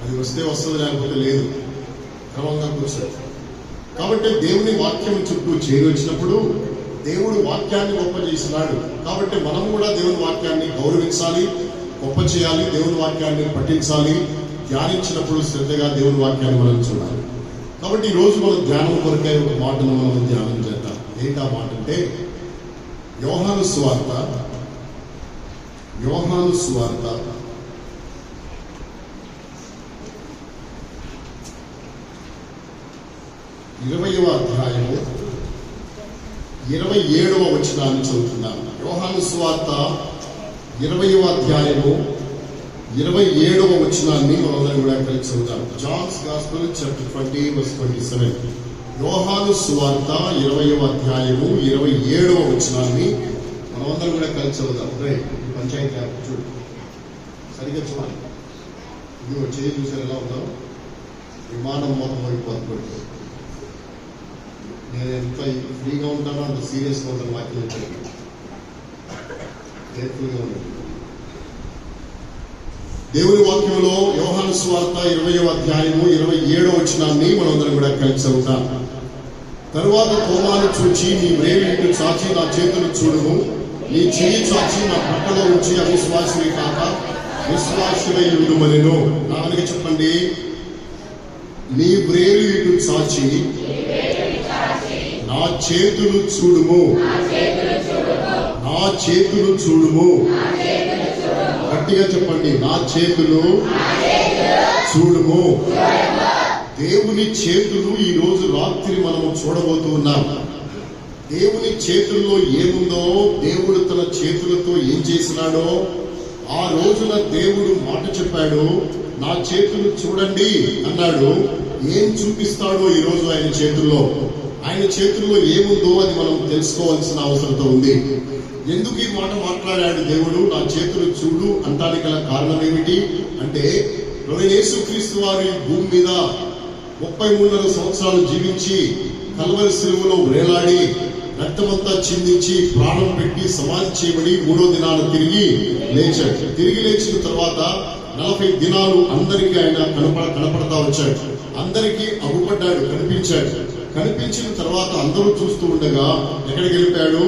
అది వస్తే వస్తుంది, లేకపోతే లేదు, క్రమంగా కూర్చోదు. కాబట్టి దేవుని వాక్యం చుట్టూ చేరొచ్చినప్పుడు దేవుడు వాక్యాన్ని గొప్ప చేసినాడు. కాబట్టి మనం కూడా దేవుని వాక్యాన్ని గౌరవించాలి, గొప్ప చేయాలి, దేవుని వాక్యాన్ని పఠించాలి. ధ్యానించినప్పుడు శ్రద్ధగా దేవుని వాక్యాన్ని మనం చూడాలి. కాబట్టి ఈరోజు మనం ధ్యానం కొరకై ఒక మాటను మనం ధ్యానం చేద్దాం. ఏంటి ఆ మాట అంటే యోహాను సువార్త 20వ అధ్యాయము 27వ వచనాన్ని చదువుతున్నాను. యోహాను సువార్త 20వ అధ్యాయము 27వ వచనాన్ని మనందరం కూడా కలిసి చదువుతాం. Johne's gospel chapter 20 verse 27. యోహాను సువార్త 20వ అధ్యాయము 27వ వచనాన్ని మనమందరం కూడా కలిసి చదువుతాం. పంచాయతీ చూడు, సరిగ్గా చూడాలి. ఇది చేయి చూసారు ఎలా ఉన్నాం, విమానం మొత్తం అయిపోతుంది. నేను ఎంత ఫ్రీగా ఉంటానో అంత సీరియస్గా ఉంటాను. వాక్యం కేర్ఫుల్గా ఉంటాను. దేవుని వాక్యంలో యోహాను సువార్త 20వ అధ్యాయము 27వ వచనాన్ని మనందరం కూడా కలిసి చదువుతాం. తరువాత తోమాను చూచి, నీ వ్రేలిని చాచి నా చేతులు చూడుము, నీ చెయ్యి చాచి నా పక్కలో ఉంచి అవిశ్వాసివి కాక విశ్వాసులై ఉండుమనెను. నా వెనక చెప్పండి, నీ వ్రేలు ఇటు చాచి నా చేతులు చూడుము, నా చేతులు చూడుము. గట్టిగా చెప్పండి, నా చేతులు చూడుము. దేవుని చేతులు ఈ రోజు రాత్రి మనము చూడబోతూ ఉన్నాం. దేవుని చేతుల్లో ఏముందో, దేవుడు తన చేతులతో ఏం చేసినాడో ఆ రోజున దేవుడు మాట చెప్పాడు. నా చేతులు చూడండి అన్నాడు. ఏం చూపిస్తాడో ఈ రోజు ఆయన చేతుల్లో, ఆయన చేతుల్లో ఏముందో అది మనం తెలుసుకోవాల్సిన అవసరత ఉంది. ఎందుకు ఈ మాట మాట్లాడాడు దేవుడు? నా చేతులు చూడు అంటానికి గల కారణం ఏమిటి అంటే, ప్రభువైన యేసుక్రీస్తు వారు ఈ భూమి మీద 33.5 సంవత్సరాలు జీవించి కల్వరి శిలువలో వేలాడి రక్తమంతా చిందించి ప్రాణం పెట్టి సమాధి చేయబడి 3వ దినాన తిరిగి లేచాడు. తిరిగి లేచిన తర్వాత 40 దినాలు అందరికీ ఆయన కనపడతా వచ్చాడు. అందరికీ అగుపడ్డాడు, కనిపించాడు. కనిపించిన తర్వాత అందరూ చూస్తూ ఉండగా ఎక్కడికి వెళ్ళిపోయాడు?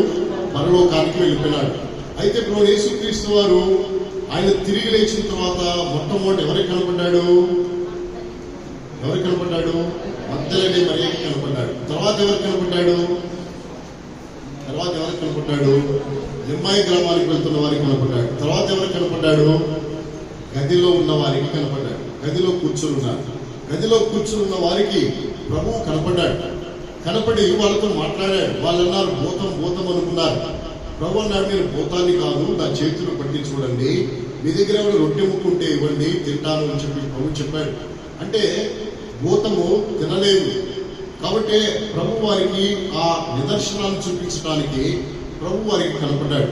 పరలోకానికి వెళ్ళిపోయినాడు. అయితే ప్రభువైన యేసుక్రీస్తు వారు ఆయన తిరిగి లేచిన తర్వాత మొట్టమొదటి ఎవరికి కనపడ్డాడు? మగ్దలేనే మరియకి కనపడ్డాడు. తర్వాత ఎవరికి కనపడ్డాడు? ఎమ్మాయి గ్రామానికి వెళ్తున్న వారికి కనపడ్డాడు. తర్వాత ఎవరికి కనపడ్డాడు? గదిలో ఉన్న వారికి కనపడ్డాడు. గదిలో కూర్చున్న వారికి ప్రభువు కనపడ్డాడు. కనపడి వాళ్ళతో మాట్లాడాడు. వాళ్ళు అన్నారు, భూతం అనుకున్నారు. ప్రభు అన్నాడు, నేను భూతాన్ని కాదు, నా చేతులు పట్టి చూడండి, మీ దగ్గర ఎవరు రొట్టె ముక్కుంటే ఇవ్వండి, తింటాను అని చెప్పి ప్రభు చెప్పాడు. అంటే భూతము తినలేదు. కాబట్టి ప్రభు వారికి ఆ నిదర్శనాన్ని చూపించడానికి ప్రభు వారికి కనపడ్డాడు.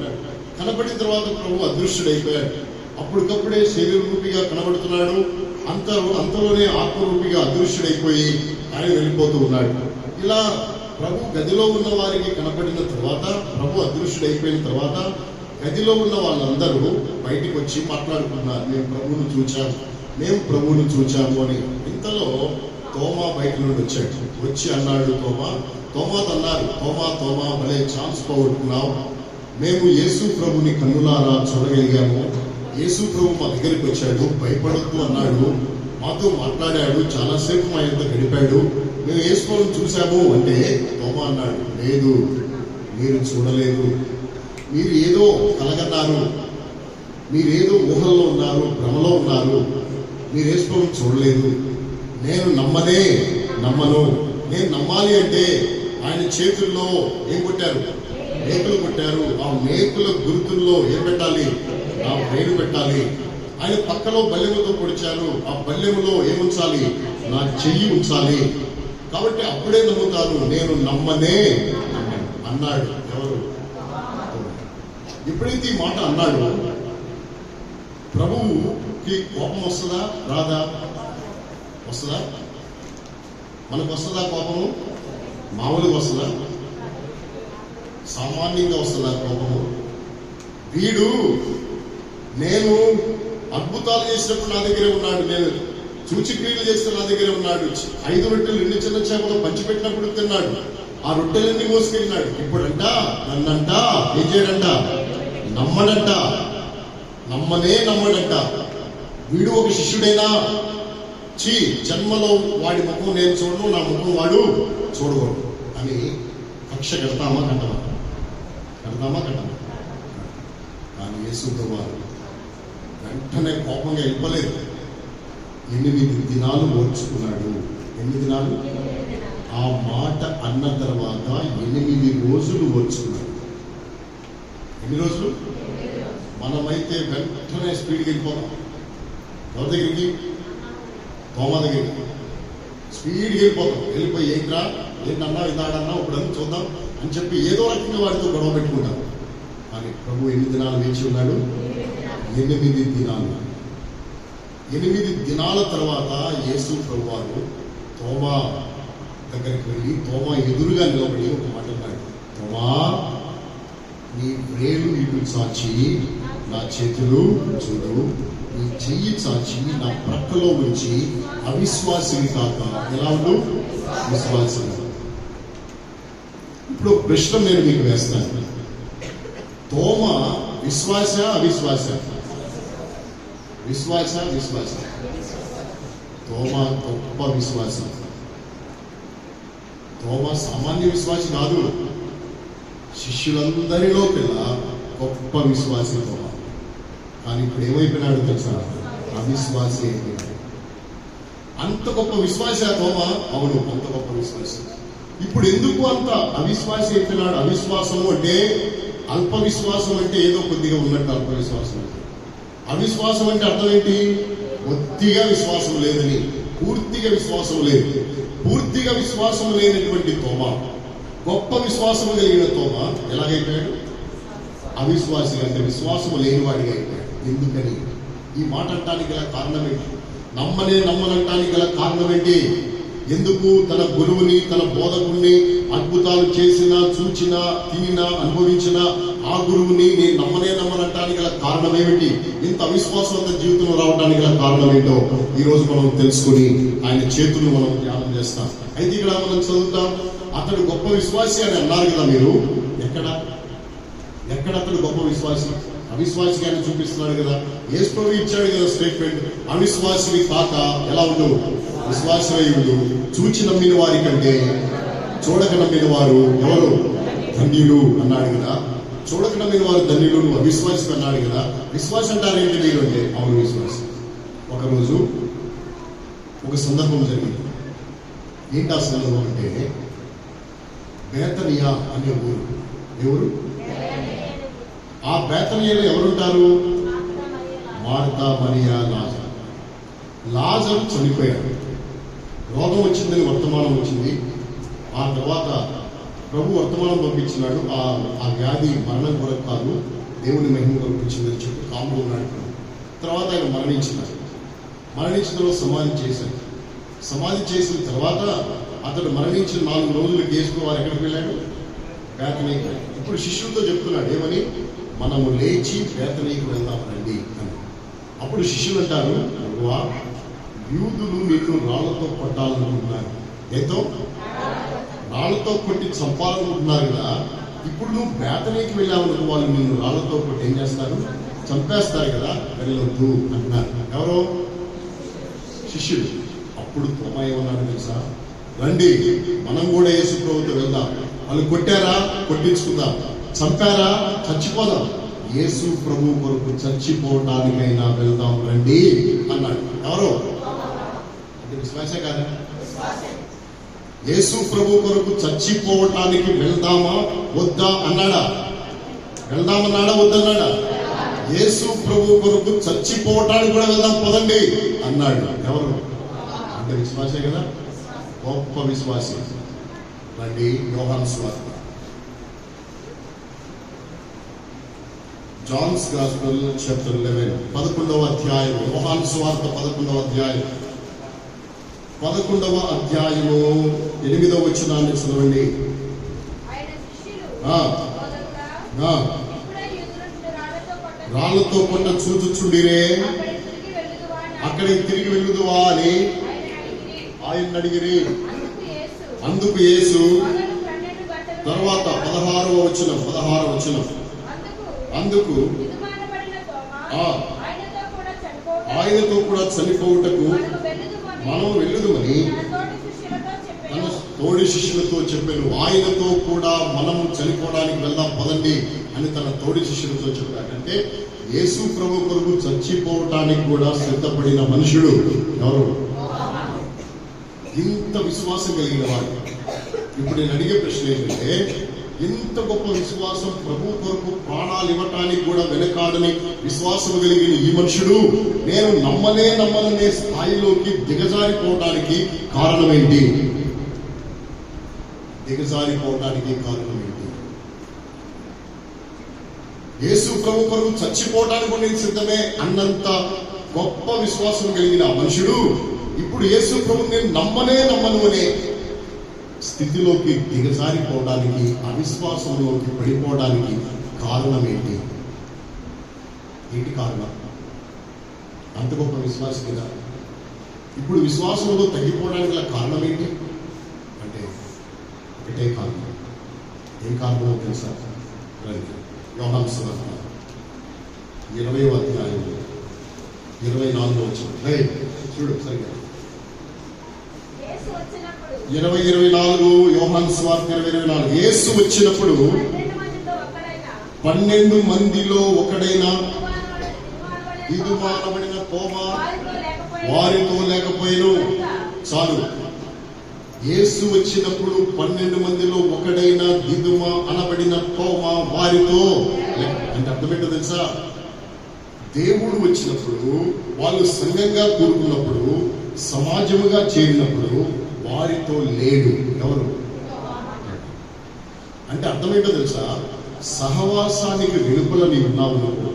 కనపడిన తర్వాత ప్రభు అదృశ్యుడైపోయాడు. అప్పటికప్పుడే శరీర రూపిగా కనబడుతున్నాడు. అంతలోనే ఆత్మరూపిగా అదృశ్యుడైపోయి ఆయన వెళ్ళిపోతూ ఉన్నాడు. ఇలా ప్రభు గదిలో ఉన్న వారికి కనపడిన తర్వాత, ప్రభు అదృశ్యుడైపోయిన తర్వాత గదిలో ఉన్న వాళ్ళందరూ బయటికి వచ్చి మాట్లాడుకున్నారు, మేము ప్రభువును చూచాము అని. ఇంతలో తోమా బయట నుండి వచ్చాడు. వచ్చి అన్నాడు, తోమాతో అన్నారు, తోమా భలే ఛాన్స్ పోగొట్టుకున్నావు. మేము యేసు ప్రభుని కన్నులారా చూడగలిగాము. యేసు ప్రభు మా దగ్గరికి వచ్చాడు, భయపడొద్దు అన్నాడు, మాతో మాట్లాడాడు, చాలాసేపు మా యొక్క గడిపాడు, మేము యేసు ప్రభుని చూశాము అంటే తోమా అన్నాడు, లేదు, మీరు చూడలేదు, మీరు ఏదో కలగన్నారు, మీరేదో ఊహల్లో ఉన్నారు, భ్రమలో ఉన్నారు, మీరు యేసు ప్రభుని చూడలేదు. నేను నమ్మను. నేను నమ్మాలి అంటే ఆయన చేతుల్లో ఏం కొట్టారు? మేకులు కొట్టారు. ఆ మేకుల గుర్తుల్లో ఏం పెట్టాలి? నా వేలు పెట్టాలి. ఆయన పక్కలో బల్లెముతో పొడిచారు. ఆ బల్లెములో ఏముంచాలి? నా చెయ్యి ఉంచాలి. కాబట్టి అప్పుడే నమ్ముతాను. నేను నమ్మనే అన్నాడు. ఎవరు? ఎప్పుడైతే ఈ మాట అన్నాడు, ప్రభువుకి కోపం వస్తుందా రాదా? వస్తుందా? మనకు వస్తుందా కోపము? మామూలుగా వస్తుందా? సామాన్యంగా వస్తుందా కోపము? వీడు నేను అద్భుతాలు చేసినప్పుడు నా దగ్గరే ఉన్నాడు, నేను సూచక్రియలు చేస్తే నా దగ్గర ఉన్నాడు. 5 రొట్టెలు 2 చిన్న చేపలు పంచిపెట్టినప్పుడు తిన్నాడు. ఆ రొట్టెలన్నీ మోసుకెళ్ళినాడు. ఇప్పుడంట నన్నంట ఏం చేయడంట, నమ్మడంట, నమ్మడంట. వీడు ఒక శిష్యుడైనా, జన్మలో వాడి ముఖం నేను చూడను, నా ముఖం వాడు చూడకూడదు అని కక్ష కడతామా కట్టమా? కానీ యేసు వారు వెంటనే కోపంగా వెళ్ళలేదు. 8 దినాలు ఓర్చుకున్నాడు. 8 దినాలు ఆ మాట అన్న తర్వాత 8 రోజులు ఓర్చుకున్నాడు. ఎన్ని రోజులు? మనమైతే వెంటనే స్పీడ్కి వెళ్ళిపోతాం. ఎవరి దగ్గరికి? తోమా దగ్గరికి స్పీడ్కి వెళ్ళిపోతాం. వెళ్ళిపోయి ఏంటన్నా ఇదాడన్నా ఇప్పుడన్నా చూద్దాం అని చెప్పి ఏదో రకంగా వాడితో గొడవ పెట్టుకుంటాం. కానీ ప్రభు 8 దినాలు వేచి ఉన్నాడు. 8 దినాలు. 8 దినాల తర్వాత యేసు ప్రభు వారు తోమా దగ్గరికి వెళ్ళి తోమా ఎదురుగా నిలబడి ఒక మాట అన్నాడు. తోమా, నీ వ్రేలు ఇటు చాచి నా చేతులు చూడు, నీ చెయ్యి చాచి నా ప్రక్కలో ఉంచి అవిశ్వాసిని కాక ఎలా ఉండు విశ్వాసం. ఇప్పుడు ప్రశ్న నేను మీకు వేస్తాను. తోమా విశ్వాస అవిశ్వాస? విశ్వాస. తోమా గొప్ప విశ్వాసం. తోమా సామాన్య విశ్వాసి కాదు. శిష్యులందరిలో కల్లా గొప్ప విశ్వాసి తోమా. కానీ ఇప్పుడు ఏమైపోయినాడు తెలుసా? అవిశ్వాసి అయిపోయినాడు. అంత గొప్ప విశ్వాసి ఆ తోమా? అవును, అంత గొప్ప విశ్వాసి. ఇప్పుడు ఎందుకు అంత అవిశ్వాసి అయిపోయినాడు? అవిశ్వాసము అంటే అల్ప విశ్వాసం అంటే ఏదో కొద్దిగా ఉన్నట్టు అల్ప విశ్వాసం అంటే. అవిశ్వాసం అంటే అర్థం ఏంటి? కొద్దిగా విశ్వాసం లేదని, పూర్తిగా విశ్వాసం లేదు. పూర్తిగా విశ్వాసం లేనటువంటి తోమా గొప్ప విశ్వాసం కలిగిన తోమా ఎలాగైపోయాడు? అవిశ్వాసి అంటే విశ్వాసం లేనివాడిగా అయిపోయాడు. ఎందుకని ఈ మాట అంటానికి గల కారణం ఏంటి? నమ్మనంటానికి గల కారణం ఏంటి? ఎందుకు తన గురువుని, తన బోధకుడిని అద్భుతాలు చేసినా, చూచినా, తినినా, అనుభవించిన ఆ గురువుని నేను నమ్మనంటానికి గల కారణం ఏమిటి? ఇంత అవిశ్వాసం తన జీవితంలో రావడానికి గల కారణం ఏంటో ఈ రోజు మనం తెలుసుకుని ఆయన చేతులు మనం ధ్యానం చేస్తాం. అయితే ఇక్కడ మనం చదువుతాం, అతడు గొప్ప విశ్వాసి అని అన్నారు కదా మీరు. ఎక్కడ అతడు గొప్ప విశ్వాసి? అవిశ్వాసిగా ఆయన చూపిస్తున్నాడు కదా. యేసు ప్రభువు ఇచ్చాడు కదా స్టేట్మెంట్, అవిశ్వాసిని కాక ఎలా ఉండు విశ్వాసయుడు. చూచి నమ్మిన వారి కంటే చూడక నమ్మిన వారు ఎవరు ధన్యులు అన్నాడు కదా. చూడక నమ్మిన వారు ధన్యులు, అవిశ్వాసి అన్నాడు కదా. విశ్వాసం అంటారు ఏంటి మీరు అంటే? అవును, విశ్వాసం. ఒకరోజు ఒక సందర్భం జరిగింది. ఏంటి ఆ సందర్భం అంటే, బేతనియా అనే ఊరు. ఎవరు? ఆ బేతనియాలో ఎవరుంటారు? మార్తా, మరియా, లాజరు. లాజరు చనిపోయాడు. రోగం వచ్చిందని వర్తమానం వచ్చింది. ఆ తర్వాత ప్రభు వర్తమానం పంపించినాడు. ఆ వ్యాధి మరణం కొరకు కాదు, దేవుని మహిమ కొరకు వచ్చిందని చెప్పి కాములో ఉన్నాడు. తర్వాత ఆయన మరణించిన తర్వాత సమాధి చేసిన తర్వాత అతడు మరణించిన 4 రోజులు కేసుకు వారు ఎక్కడికి వెళ్ళాడు? బేతనీకి. ఇప్పుడు శిష్యులతో చెప్తున్నాడు ఏమని? మనము లేచి బేతనీకి వెళ్దాం రండి అని. అప్పుడు శిష్యులు అంటారు, ప్రభువా, యూదులు నీకు రాళ్లతో కొట్టాలనుకుంటున్నారు. ఏదో రాళ్లతో కొట్టి చంపాలనుకుంటున్నారు కదా. ఇప్పుడు నువ్వు బేతనీకి వెళ్ళావనుకో, వాళ్ళు నిన్ను రాళ్లతో కొట్టి ఏం చేస్తారు? చంపేస్తారు కదా, వెళ్ళొద్దు అంటున్నారు. ఎవరో? శిష్యుడు. అప్పుడు తోమా ఏమన్నాడు తెలుసా? రండి, మనం కూడా యేసు ప్రభువుతో వెళ్దాం. వాళ్ళు కొట్టారా? కొట్టించుకుందాం. చంపారా? చచ్చిపోదాం. యేసు ప్రభు కొరకు చచ్చిపోవటానికైనా వెళ్దాం రండి అన్నాడు. ఎవరో? అంటే విశ్వాసే కాదా? యేసు ప్రభు కొరకు చచ్చిపోవటానికి వెళ్దామా వద్దా అన్నాడా? వెళ్దామన్నాడా వద్దన్నాడా? యేసు ప్రభు కొరకు చచ్చిపోవటానికి కూడా వెళ్దాం పదండి అన్నాడు. ఎవరు? అంటే విశ్వాసే కదా, గొప్ప విశ్వాసి. రండి, యోహాను సువార్త, జాన్స్ గాస్పెల్ చాప్టర్ 11, 11వ అధ్యాయం. యోహాను సువార్త 11వ అధ్యాయం, 11వ అధ్యాయము 8వ వచనాన్ని చదవండి. రాళ్లతో కొట్ట చూచుచుండిరే అక్కడికి తిరిగి వెళ్ళుదువా అని ఆయన అడిగిరి. అందుకు యేసు తర్వాత 16వ వచనం అందుకు ఆయనతో కూడా చనిపోవుటకు మనం వెళ్ళుదుమని తన తోడి శిష్యులతో చెప్పాను. ఆయనతో కూడా మనం చనిపోవడానికి వెళ్దాం పదండి అని తన తోడి శిష్యులతో చెప్పాడు. అంటే యేసు ప్రభు కొరకు చచ్చిపోవటానికి కూడా సిద్ధపడిన మనుషుడు ఎవరు? ఇంత విశ్వాసం కలిగిన వాడు. ఇప్పుడు నేను అడిగే ప్రశ్న ఏంటంటే, ఇంత గొప్ప విశ్వాసం, ప్రభు కొరకు ప్రాణాలు ఇవ్వటానికి కూడా వెనకాడని విశ్వాసం కలిగిన ఈ మనుషుడు నేను నమ్మననే స్థాయిలోకి దిగజారిపోవటానికి కారణం ఏంటి? యేసు ప్రభు కొరకు చచ్చిపోవటానికి కూడా నేను సిద్ధమే అన్నంత గొప్ప విశ్వాసం కలిగిన ఆ మనుషుడు ఇప్పుడు యేసు ప్రభు నేను నమ్మను అనే స్థితిలోకి దిగజారిపోవడానికి, అవిశ్వాసంలోకి పడిపోవడానికి కారణం ఏంటి? కారణం? అంత గొప్ప విశ్వాసం కదా. ఇప్పుడు విశ్వాసంలో తగ్గిపోవడానికి గల కారణం ఏంటి అంటే ఒకటే కారణం. ఏం కారణమో తెలుసా? యోహాను సువార్త 20వ అధ్యాయం 24వ వచనం చూడు సరిగ్గా. 20:24 యోహాను సువార్త 20:24. యేసు వచ్చినప్పుడు 12 మందిలో ఒకడైనా దిదుమానబడిన తోమా వారితో లేకపోయాను. చాలు. యేసు వచ్చినప్పుడు 12 మందిలో ఒకడైన దిదుమ అనబడిన తోమా వారితో అంటే అర్థమేంటో తెలుసా? దేవుడు వచ్చినప్పుడు, వాళ్ళు సంఘంగా కూడుకున్నప్పుడు, సమాజముగా చేరినప్పుడు వారితో లేడు. ఎవరు అంటే అర్థమేంటో తెలుసా? సహవాసానికి వెలుపల నీ ఉన్నావనుకో,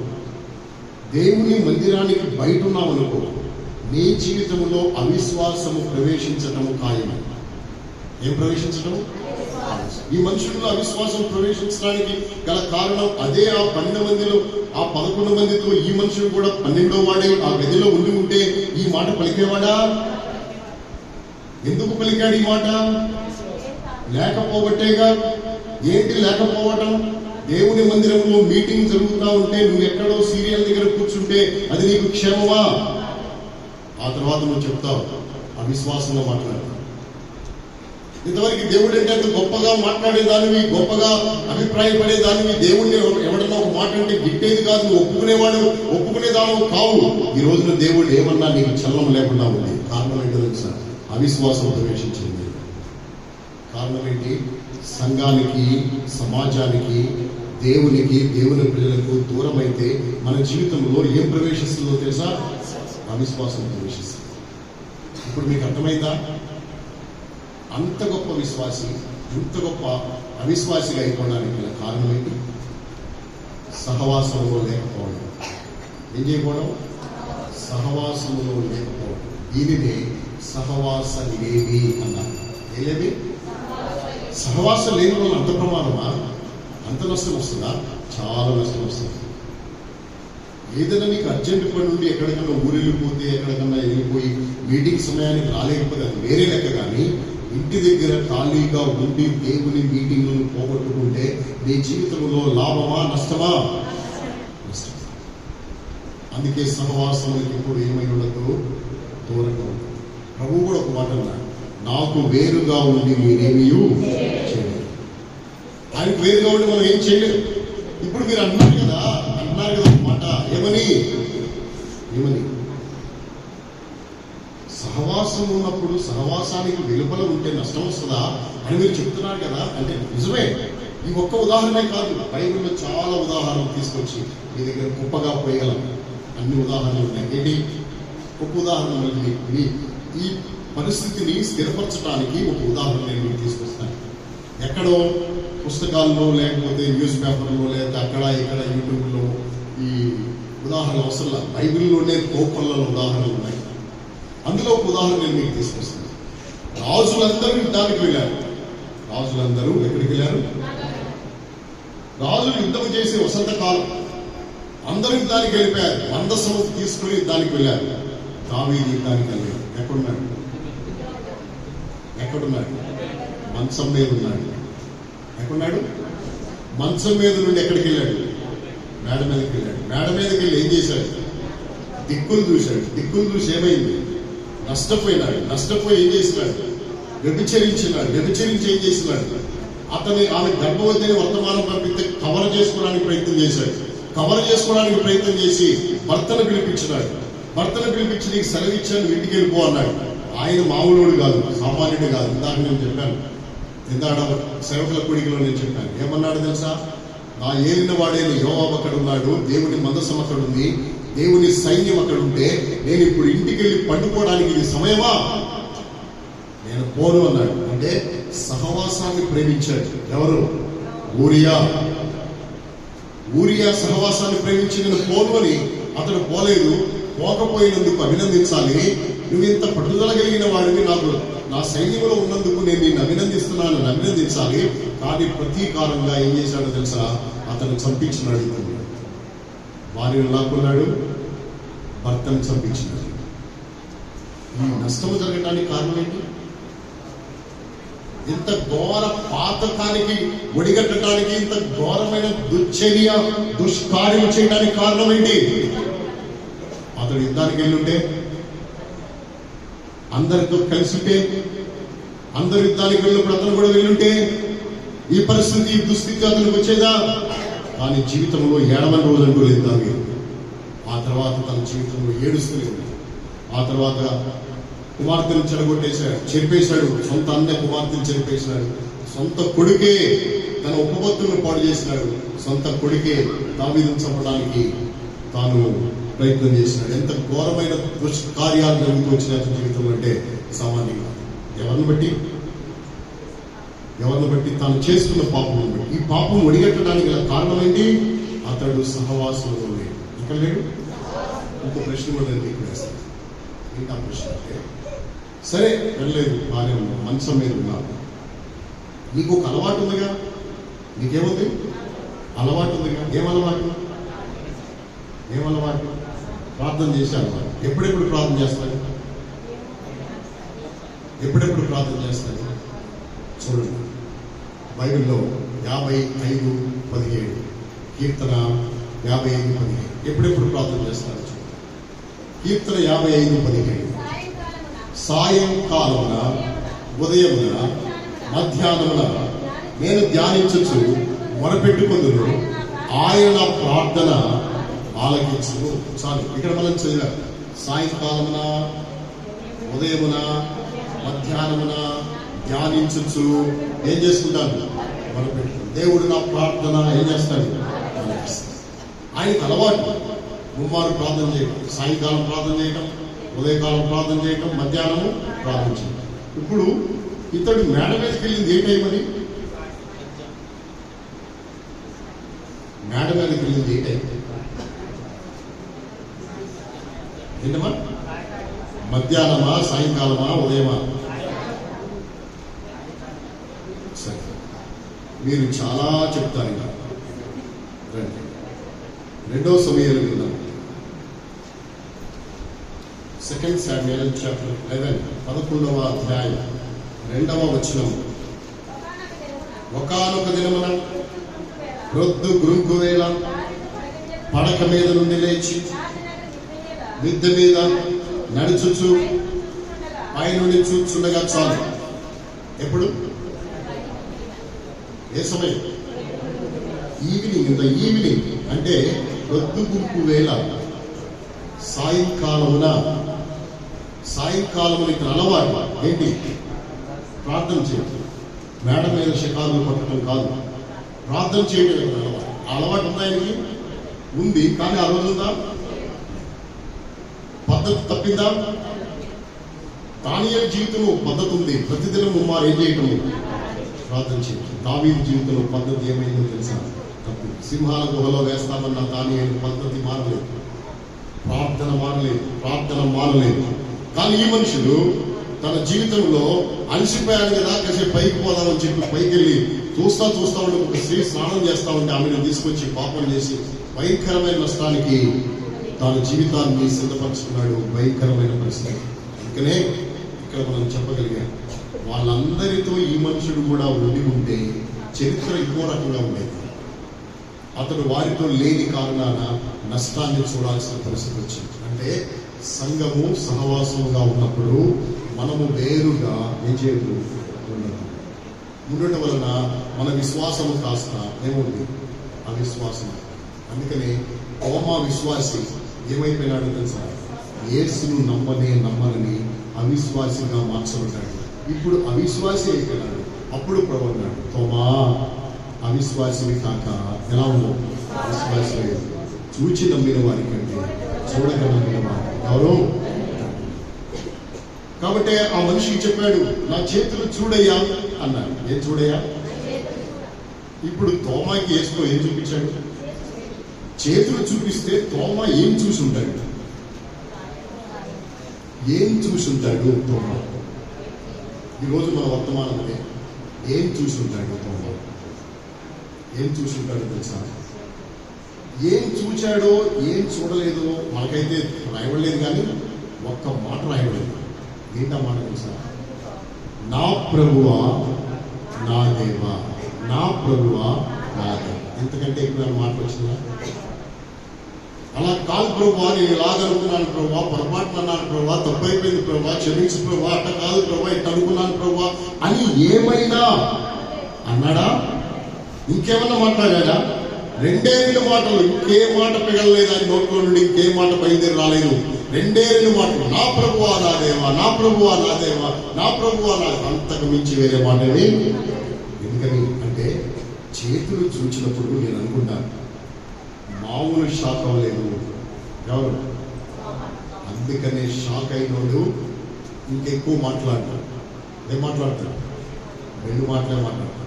దేవుని మందిరానికి బయట ఉన్నావనుకో, నీ జీవితంలో అవిశ్వాసము ప్రవేశించటము ఖాయం. ఏం ప్రవేశించడం? ఈ మనుషుల్లో అవిశ్వాసం ప్రవేశించడానికి గల కారణం అదే. ఆ 12 మందిలో, ఆ 11 మందితో ఈ మనుషులు కూడా 12వ వాడే ఆ గదిలో ఉంటే ఈ మాట పలికేవాడా? ఎందుకు పలికాడు ఈ మాట? లేకపోవటేగా. ఏంటి లేకపోవటం? దేవుని మందిరంలో మీటింగ్ జరుగుతూ ఉంటే నువ్వు ఎక్కడో సీరియల్ దగ్గర కూర్చుంటే అది నీకు క్షేమమా? ఆ తర్వాత నువ్వు చెప్తావు అవిశ్వాసంగా మాట్లాడతావు. ఇంతవరకు దేవుడు అంటే అంత గొప్పగా మాట్లాడేదానివి, గొప్పగా అభిప్రాయపడేదానివి. దేవుడిని ఎవడన్నా ఒక మాట అంటే గిట్టేది కాదు, నువ్వు ఒప్పుకునేదాను కావు. ఈ రోజున దేవుడు ఏమన్నా నీకు చలనం లేకుండా ఉంది. కారణం ఏంటో తెలుసా? అవిశ్వాసం ప్రవేశించింది. కారణం ఏంటి? సంఘానికి, సమాజానికి, దేవునికి, దేవుని ప్రజలకు దూరం అయితే మన జీవితంలో ఏం ప్రవేశిస్తుందో తెలుసా? అవిశ్వాసం ప్రవేశిస్తుంది. ఇప్పుడు మీకు అర్థమైందా? అంత గొప్ప విశ్వాసి ఇంత గొప్ప అవిశ్వాసిగా అయిపోవడానికి గల కారణం ఏంటి? సహవాసంలో లేకపోవడం. ఏం చేయకపోవడం? సహవాసంలో లేకపోవడం. దీనినే సహవాస లేమి అన్నారు. ఏమి? సహవాసం లేని వల్ల అంత ప్రమాదమా? అంత నష్టం వస్తుందా? చాలా నష్టం వస్తుంది. ఏదైనా నీకు అర్జెంట్ పని నుండి ఎక్కడికన్నా ఊరెళ్ళిపోతే, ఎక్కడికన్నా వెళ్ళిపోయి మీటింగ్ సమయానికి రాలేకపోతే అది వేరే లెక్క. కానీ ఇంటి దగ్గర ఖాళీగా ఉండి దేవుని మీటింగ్లను పోగొట్టుకుంటే నీ జీవితంలో లాభమా నష్టమా? నష్టం. అందుకే సహవాసానికి ఇప్పుడు ఏమై ఉండదు, దూరంగా ఉంటుంది. ప్రభు కూడా ఒక మాట అన్నాడు, నాకు వేరుగా ఉండి మీరేమీ చేయలేదు. ఆయనకు వేరుగా ఉండి మనం ఏం చేయలేదు. ఇప్పుడు మీరు అన్నారు కదా ఒక మాట, ఏమని సహవాసం ఉన్నప్పుడు సహవాసానికి వెలుపల ఉంటే నష్టం వస్తుందా అని మీరు చెప్తున్నారు కదా. అంటే నిజమే. ఈ ఒక్క ఉదాహరణే కాదు, బైబిల్లో చాలా ఉదాహరణలు తీసుకొచ్చి మీ దగ్గర గొప్పగా పోయగలం. అన్ని ఉదాహరణలు ఉన్నాయి. ఏంటి గొప్ప ఉదాహరణ? ఈ పరిస్థితిని స్థిరపరచడానికి ఒక ఉదాహరణ నేను మీకు తీసుకొస్తాను. ఎక్కడో పుస్తకాల్లో, లేకపోతే న్యూస్ పేపర్లో, లేదా అక్కడ ఇక్కడ యూట్యూబ్లో ఈ ఉదాహరణ అవసరం. బైబిల్లోనే కోపల్లలో ఉదాహరణలు ఉన్నాయి. అందులో ఒక ఉదాహరణ నేను మీకు తీసుకొస్తాను. రాజులందరూ యుద్ధానికి వెళ్ళారు. రాజులందరూ ఎక్కడికి వెళ్ళారు? రాజులు యుద్ధం చేసే వసంతకాలం అందరూ యుద్ధానికి వెళ్ళిపోయారు. 100 తీసుకుని యుద్ధానికి వెళ్ళారు. దావీదు యుద్ధానికి వెళ్ళాడు. ఎక్కడున్నాడు? మంచం మీద ఉన్నాడు. ఎక్కడున్నాడు? మంచం మీద నుండి ఎక్కడికి వెళ్ళాడు? మేడ మీదకి వెళ్ళాడు. మేడ మీదకి వెళ్ళి ఏం చేశాడు? దిక్కులు చూశాడు. దిక్కులు చూసి ఏమైంది? నష్టపోయినాడు. నష్టపోయి ఏం చేసినాడు? వ్యభిచరించినాడు. వ్యభిచరించి ఏం చేసినాడు? ఆమె గర్భవతిని వర్తమానం పంపిస్తే కవర్ చేసుకోవడానికి ప్రయత్నం చేశాడు. కవర్ చేసుకోవడానికి ప్రయత్నం చేసి భర్తను పిలిపించినాడు. భర్తను పిలిపించి నీకు సెలవిచ్చాను, ఇంటికి వెళ్ళిపో అన్నాడు. ఆయన మామూలుడు కాదు, సామాన్యుడు కాదు. ఇందాక నేను చెప్పాను, ఇందాక సేవకుల కూడికలో నేను చెప్పాను. ఏమన్నాడు తెలుసా? నా ఏలిన వాడైన యోవాబు అక్కడ ఉన్నాడు, దేవుని మందసం అక్కడ ఉంది, దేవుని సైన్యం అక్కడ ఉంటే నేను ఇప్పుడు ఇంటికి వెళ్ళి పండుకోవడానికి ఇది సమయమా? నేను పోను అన్నాడు. అంటే సహవాసాన్ని ప్రేమించాడు. ఎవరు? ఊరియా సహవాసాన్ని ప్రేమించి నేను పోను అని అతడు పోలేదు. పోకపోయినందుకు అభినందించాలి. నువ్వు ఇంత పట్టుదల కలిగిన వాడిని, నాకు నా సైన్యంలో ఉన్నందుకు నేను నిన్ను అభినందిస్తున్నాను, అభినందించాలి. కానీ ప్రతీకారంగా ఏం చేశాడో తెలుసా? అతను చంపించినాడు. భార్యను లాక్కున్నాడు, భర్తను చంపించినాడు. ఈ నష్టము జరగడానికి కారణం ఏంటి? ఇంత ఘోర పాతకానికి ఒడిగట్టడానికి, ఇంత ఘోరమైన దుశ్చర్య దుష్కార్యం చేయడానికి కారణం ఏంటి? అతడు యుద్ధానికి వెళ్ళుంటే, అందరితో కలిసితే, అందరు యుద్ధానికి వెళ్ళినప్పుడు అతను కూడా వెళ్ళుంటే ఈ పరిస్థితి, ఈ దుస్థితి అతనికి వచ్చేదా? కానీ జీవితంలో ఏడవని రోజు అంటూ లేదు దానికి. ఆ తర్వాత తన జీవితంలో ఏడుస్తూనే ఉంది. ఆ తర్వాత కుమార్తెను చెరిపేశాడు. సొంత అన్న కుమార్తెను చెరిపేసినాడు. సొంత కొడుకే తన ఉపపత్తులను పాడు చేసినాడు. సొంత కొడుకే దావీదును చంపడానికి తాను ప్రయత్నం చేసినాడు. ఎంత ఘోరమైన దుష్కార్యాలు జరుగుతూ వచ్చిన జీవితం అంటే సామాన్యంగా. ఎవరిని బట్టి? తాను చేస్తున్న పాపం. ఈ పాపం ఒడిగట్టడానికి గల కారణం ఏంటి? అతడు సహవాసంలో లేడు. ఇక్కడ లేడు. ఇంకో ప్రశ్న కూడా నేను మీకు వేస్తాను. ఇంకా ప్రశ్న అంటే, సరే వెళ్ళలేదు, బాగానే ఉన్నావు, మంచం మీద ఉన్నావు, నీకు ఒక అలవాటు ఉందిగా. నీకేముంది? అలవాటు ఉందిగా. ఏమలవాటు? ప్రార్థన చేశాను. ఎప్పుడెప్పుడు ప్రార్థన చేస్తాను? చూడండి, బైబిల్లో 55:17, కీర్తన 55:17. ఎప్పుడెప్పుడు ప్రార్థన చేస్తారు? కీర్తన 55:17. సాయంకాలమున, ఉదయమున, మధ్యాహ్నమున నేను ధ్యానించుచు మొరపెట్టుకొందును, ఆయన నా ప్రార్థన ఆలకించును. చాలు, ఇక్కడ మనం చదివాం. సాయంకాలమున, ఉదయమున, మధ్యాహ్నమున ధ్యానించుచు ఏం చేసుకుంటాను? మొరపెట్టుకుంటాను. దేవుడు నా ప్రార్థన ఏం చేస్తాడు? ఆయనకు అలవాటు ముమ్మారు ప్రార్థన చేయడం. సాయంకాలం ప్రార్థన చేయడం, ఉదయకాలం ప్రార్థన చేయడం, మధ్యాహ్నము ప్రార్థన చేయడం. ఇప్పుడు ఇతడు మేడ మీదకి వెళ్ళింది ఏ టైం అని? మేడ మీదకి వెళ్ళింది ఏ టైం? ఏంటమ్మా? మధ్యాహ్నమా, సాయంకాలమా, ఉదయమా? సరే, మీరు చాలా చెప్తారు. ఇంకా రండి, 2 సమూయేలు గ్రంథం 2 Samuel chapter 11, 11వ అధ్యాయం 2వ వచనం. ఒకానొక దినమున ప్రొద్దు గురుంకు వేళ పడక మీద నుండి లేచి మిద్దె మీద నడుచుచు పైనుండి చూచుండగా. చాలు. ఎప్పుడు? ఏ సమయం? ఈవినింగ్ అంటే ప్రొద్దు గుంపు వేళ, సాయంకాలమున ఇక్కడ అలవాటు ఏంటి? ప్రార్థన చేయడం. మేడ మీద శకాలు పట్టడం కాదు, ప్రార్థన చేయడం ఇక్కడ అలవాటు. అలవాటు ఉన్నాయని ఉంది, కానీ ఆ రోజు ఉందా? పద్ధతి తప్పిందా? దానియేలు జీవితంలో పద్ధతి ఉంది. ప్రతిదినం ముమ్మారు ఏం చేయటం? ప్రార్థన చేయటం. దావీదు జీవితంలో పద్ధతి ఏమైందో తెలుసా? తప్పు. సింహాల గుహలో వేస్తామన్న దానియేలు పద్ధతి మారలేదు, ప్రార్థన మారలేదు. కానీ ఈ మనుషులు తన జీవితంలో అలసిపోయాడు కదా, కాసేపు పైకి పోదామని చెప్పి పైకి వెళ్ళి చూస్తా ఉంటే ఒక స్త్రీ స్నానం చేస్తా ఉంటే ఆమెను తీసుకొచ్చి పాపం చేసి భయంకరమైన నష్టానికి తన జీవితాన్ని సిద్ధపరచుకున్నాడు. భయంకరమైన పరిస్థితి. అందుకనే ఇక్కడ మనం చెప్పగలిగాం, వాళ్ళందరితో ఈ మనుషుడు కూడా ఉండి ఉంటే చరిత్ర ఇంకో రకంగా ఉండేది. అతడు వారితో లేని కారణాన నష్టాన్ని చూడాల్సిన పరిస్థితి వచ్చింది. అంటే సంఘము సహవాసముగా ఉన్నప్పుడు మనము వేరుగా ఏం చేయదు ఉండటం వలన మన విశ్వాసము కాస్త ఏముంది అవిశ్వాసం. అందుకని తోమా విశ్వాసి ఏమైపోయినాడు తెలుసా? యేసును నమ్మనని అవిశ్వాసిగా మార్చబడ్డాడు. ఇప్పుడు అవిశ్వాసి అయిపోయినాడు. అప్పుడు ప్రభు అన్నాడు, తోమా అవిశ్వాసిని కాక ఎలా ఉన్నావు? అవిశ్వాసి చూచి నమ్మిన వారి కంటే చూడక నమ్మిన వారు ఎవరు? కాబట్టి ఆ మనిషికి చెప్పాడు, నా చేతులు చూడయ్యా అన్నాడు. ఏం చూడయ్యా? ఇప్పుడు తోమాకి యేసులో ఏం చూపించాడు? చేతులు చూపిస్తే తోమా ఏం చూసి ఉంటాడు? ఏం చూసి ఉంటాడు తోమా? ఈరోజు మన వర్తమానం అదే. ఏం చూసి ఉంటాడు తోమా? ఏం చూసి ఉంటాడో తెలుసా? ఏం చూచాడో ఏం చూడలేదో మనకైతే రాయబడలేదు, కానీ ఒక్క మాట రాయబడలేదు. ఏంటా మాట తెలుసా? నా ప్రభువా నా దేవా, నా ప్రభువా నా దేవా. ఎంతకంటే ఎక్కువ మాట వచ్చిందా? అలా కాదు ప్రభా, నేను ఇలాగనుకున్నాను ప్రభా, పొరపాటున అన్నాను ప్రభా, తప్పైపోయింది ప్రభా, క్షమించు ప్రభా, అట్ట కాదు ప్రభా, ఇట్ట అనుకున్నాను ప్రభా అని ఏమైనా అన్నాడా? ఇంకేమన్నా మాట్లాడా? రెండే రెండు మాటలు, ఇంకే మాట పిగలలేదు ఆయన నోట్లో నుండి. ఇంకే మాట బయలుదేరి రాలేదు. రెండే రెండు మాటలు, నా ప్రభువా నా దేవా, నా ప్రభువా నా దేవా, నా ప్రభువా నా. అంతకు మించి వేరే మాటవి. ఎందుకని అంటే చేతులు చూచినప్పుడు నేను అనుకుంటాను మామూలు షాక్ అవ్వలేదు. ఎవరు? అందుకనే షాక్ అయినోడు ఇంకెక్కువ మాట్లాడతాడు. ఏం మాట్లాడతాడు? రెండు మాటలే మాట్లాడతాడు.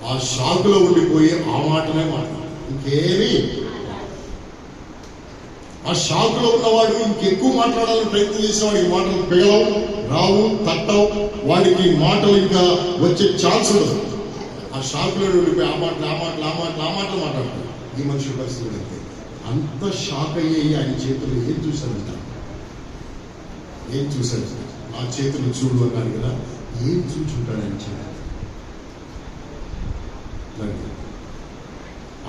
ఆ షాకులో ఉండిపోయి ఆ మాటనే మాట్లాడతాడు, ఇంకేమి. ఆ షాకులో ఉన్నవాడు ఇంకెక్కువ మాట్లాడాలని ప్రయత్నం చేసేవాడు ఈ మాటలు పిగలవు, రావు, తట్టవు. వాడికి మాటలు ఇంకా వచ్చే ఛాన్స్ ఉండదు. ఆ షాకులో ఉండిపోయి ఆ మాటలు మాట్లాడతాడు. ఈ మనుషుల పరిస్థితి అయితే అంత షాక్ అయ్యి ఆయన చేతులు ఏం చూశాడంట? ఏం చూశాడు? నా చేతులు చూడు అన్నాడు కదా, ఏం చూచుంటాడు ఆయన చేతులు?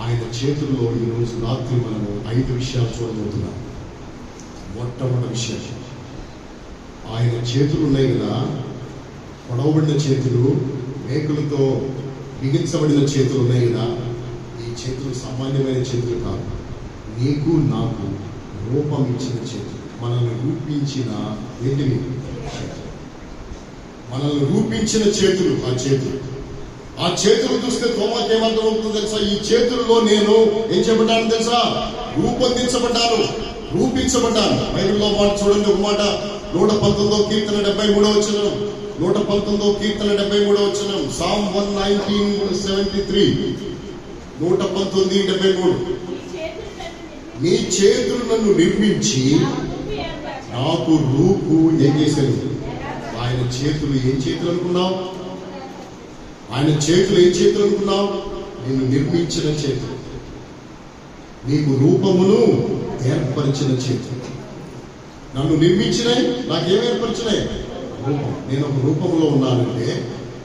ఆయన చేతుల్లో ఈరోజు రాత్రి మనము 5 విషయాలు చూడబోతున్నాం. మొట్టమొదటి విషయం, ఆయన చేతులు ఉన్నాయి కదా, పొడవబడిన చేతులు, మేకులతో బిగించబడిన చేతులు ఉన్నాయి కదా. ఈ చేతులు సామాన్యమైన చేతులు కాదు, నీకు నాకు రూపం ఇచ్చిన చేతులు, మనల్ని రూపించిన ఏంటివి? మనల్ని రూపించిన చేతులు. ఆ చేతులు చూస్తే తోమాకి ఏమర్థం అవుతుందో తెలుసా? ఈ చేతుల్లో నేను ఏం చేయబడ్డాను తెలుసా? రూపొందించబడ్డాను, రూపించబడ్డాను. బైబిల్లో మాట చూడండి, ఒక మాట 119వ కీర్తన 73వ వచనం. 119వ కీర్తన 73వ వచనం. Psalm 119:73. 119:73. నీ చేతులు నన్ను నిర్మించి నాకు రూపు ఏం చేశాను? ఆయన చేతులు ఏం చేతులు అనుకున్నావు? ఆయన చేతులు ఏం చేతులు అనుకున్నావు? నిన్ను నిర్మించిన చేతులు, నీకు రూపమును ఏర్పరిచిన చేతులు. నన్ను నిర్మించినాయి, నాకేం ఏర్పరిచినాయి? రూపం. నేను ఒక రూపంలో ఉన్నానంటే,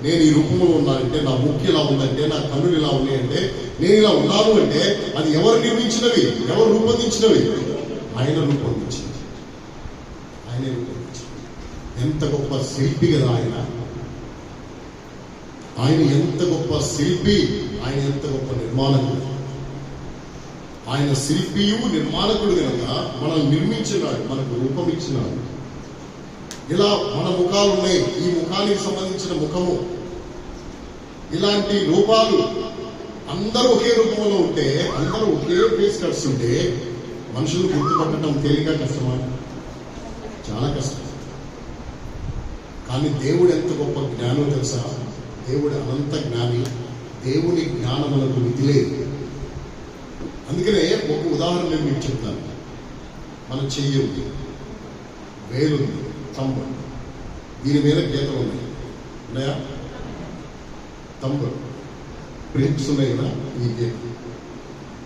నేను ఈ రూపంలో ఉన్నానంటే, నా ముక్కు ఇలా ఉందంటే, నా కన్నులు ఇలా ఉన్నాయంటే, నేను ఇలా ఉన్నాను అంటే అది ఎవరు నిర్మించినవి? ఎవరు రూపొందించినవి? ఆయన రూపొందించింది. ఆయనే రూపొందించింది. ఎంత గొప్ప శిల్పి కదా ఆయన! ఆయన ఎంత గొప్ప శిల్పి, ఆయన ఎంత గొప్ప నిర్మాణకుడు. ఆయన శిల్పియు నిర్మాణకుడు కనుక మనల్ని నిర్మించినాడు, మనకు రూపం ఇచ్చినాడు. ఇలా మన ముఖాలు ఉన్నాయి, ఈ ముఖానికి సంబంధించిన ముఖము, ఇలాంటి రూపాలు అందరూ ఒకే రూపంలో ఉంటే, అందరూ ఒకే ఫేస్ కట్స్ ఉంటే మనుషులు గుర్తుపట్టడం తేలిక కష్టమా? చాలా కష్టం. కానీ దేవుడు ఎంత గొప్ప జ్ఞానం తెలుసా? దేవుడు అనంత జ్ఞాని. దేవుని జ్ఞానములకు మితి లేదు. అందుకనే ఒక ఉదాహరణ నేను మీకు చెప్తాను. మన చెయ్యి ఉంది, వేలుంది, తంబు, దీని మీద గీతలు ఉన్నాయా? తంబు ప్రింట్స్ ఉన్నాయి కదా, ఈ గీత.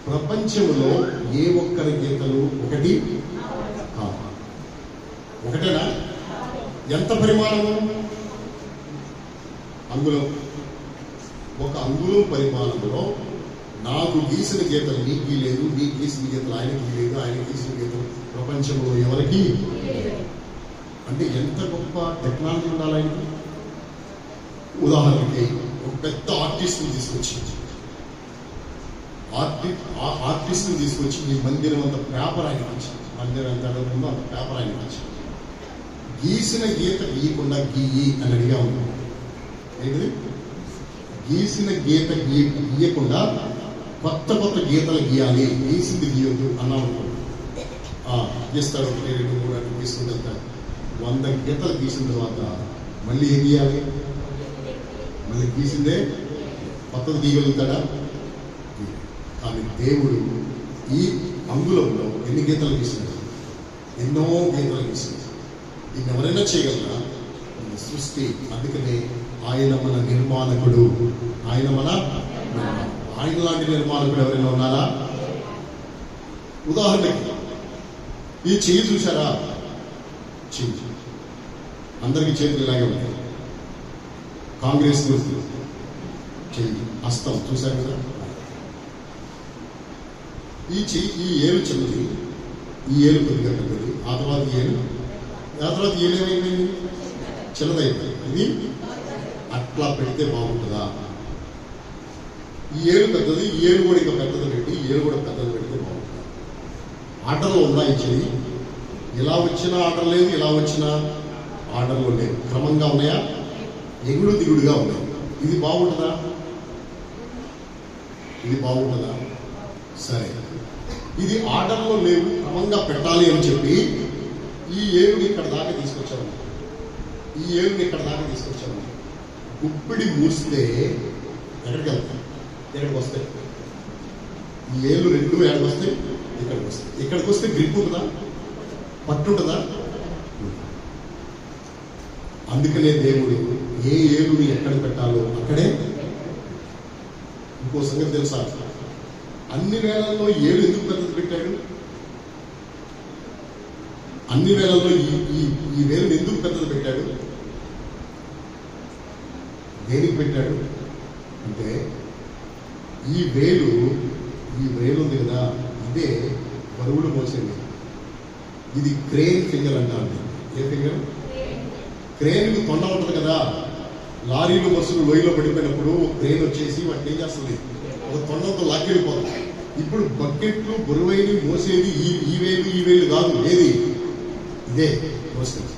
ప్రపంచంలో ఏ ఒక్కరి గీతలు ఒకటి కాదు. ఒకటేనా? ఎంత పరిమాణము? అంగుళం. ఒక అంగుళం పరిమాణంలో నాకు గీసిన గీతలు నీకు గీయలేదు, నీకు గీసిన గీతలు ఆయనకి గీయలేదు, ఆయన గీసిన గీతలు ప్రపంచంలో ఎవరికి. అంటే ఎంత గొప్ప టెక్నాలజీ ఉండాలి ఆయనకి. ఉదాహరణకి ఒక పెద్ద ఆర్టిస్ట్ని తీసుకొచ్చి ఈ మందిరం అంత పేపర్ ఆయనకి ఇచ్చింది. మందిరం అంత అడగకుండా అంత పేపర్ ఆయనకి ఇచ్చింది. గీసిన గీత గీయకుండా గీయి అని అడిగా ఉంది. ఏంటిది? గీసిన గీత గీయకుండా కొత్త కొత్త గీతలు గీయాలి, గీసింది గీయొద్దు అన్నాము. గీస్తాడు 2, 3 అటు గీసిన తర్వాత 100 గీతలు గీసిన తర్వాత మళ్ళీ ఏం గీయాలి? మళ్ళీ గీసిందే కొత్తది గీయగలుగుతాడా? కానీ దేవుడు ఈ అంగుళంలో ఎన్ని గీతలు గీసినాడు? ఎన్నో గీతలు గీసినాడు. దీన్ని ఎవరైనా చేయగలరా? సృష్టి. అందుకనే ఆయన మన నిర్మాణకుడు. ఆయన లాంటి నిర్మాణకుడు ఎవరైనా ఉన్నారా? ఉదాహరణకి ఈ చెయ్యి చూసారా? చెయ్యి అందరికి చేతులు ఇలాగే ఉంటాయి. కాంగ్రెస్ చెయ్యి, హస్తం చూసారు కదా? ఈ చెయ్యి, ఈ ఏలు చిన్నది, ఈ ఏలు కొద్దిగా పెద్దది, ఆ తర్వాత ఏలేమైంది? చిన్నదైపోయింది. ఇది అట్లా పెడితే బాగుంటుందా? ఈ ఏలు పెద్దది, ఈ ఏలు కూడా ఇంకా పెద్దది పెట్టి, ఈ ఏలు కూడా పెద్దది పెడితే బాగుంటుందా? ఆర్డర్లో ఉందా ఈ చెయ్యి? ఇలా వచ్చినా ఆర్డర్ లేదు, ఇలా వచ్చినా ఆర్డర్లో లేదు. క్రమంగా ఉన్నాయా? ఎగుడు దిగుడుగా ఉన్నాయి. ఇది బాగుంటుందా? ఇది బాగుంటుందా? సరే, ఇది ఆర్డర్లో లేవు, క్రమంగా పెట్టాలి అని చెప్పి ఈ ఏలుని ఇక్కడ దాకా తీసుకొచ్చాము. గుప్పిడి మూస్తే ఎక్కడికి వెళ్తాం? ఎక్కడికి వస్తాయి? ఈ ఏళ్ళు 2 ఎక్కడికి వస్తాయి? ఇక్కడికి వస్తాయి. ఇక్కడికి వస్తే గ్రిప్ ఉంటుందా? పట్టుంటుందా? అందుకనే దేవుడు ఏ ఏలుని ఎక్కడ పెట్టాలో అక్కడే. ఇంకో సంగతి తెలుసా? అన్ని వేళల్లో ఏలు ఎందుకు పెద్దది పెట్టాడు? అన్ని వేళల్లో ఈ వేలుని ఎందుకు పెద్దది పెట్టాడు? దేనికి పెట్టాడు అంటే, ఈ వేలు ఉంది కదా, ఇదే బరువులు మోసేది. ఇది క్రేన్ ఫింగర్ అంటారు. ఏ ఫింగర్? క్రేన్కి తొండ ఉంటుంది కదా. లారీలు బస్సులు లోయలో పడిపోయినప్పుడు క్రేన్ వచ్చేసి వాటిని ఏం చేస్తుంది? ఒక తొండంతో లాక్కెళ్ళిపోతుంది. ఇప్పుడు బకెట్లు బరువైన మోసేది ఈ వేలు కాదు. ఏది? ఇదే మోసేది.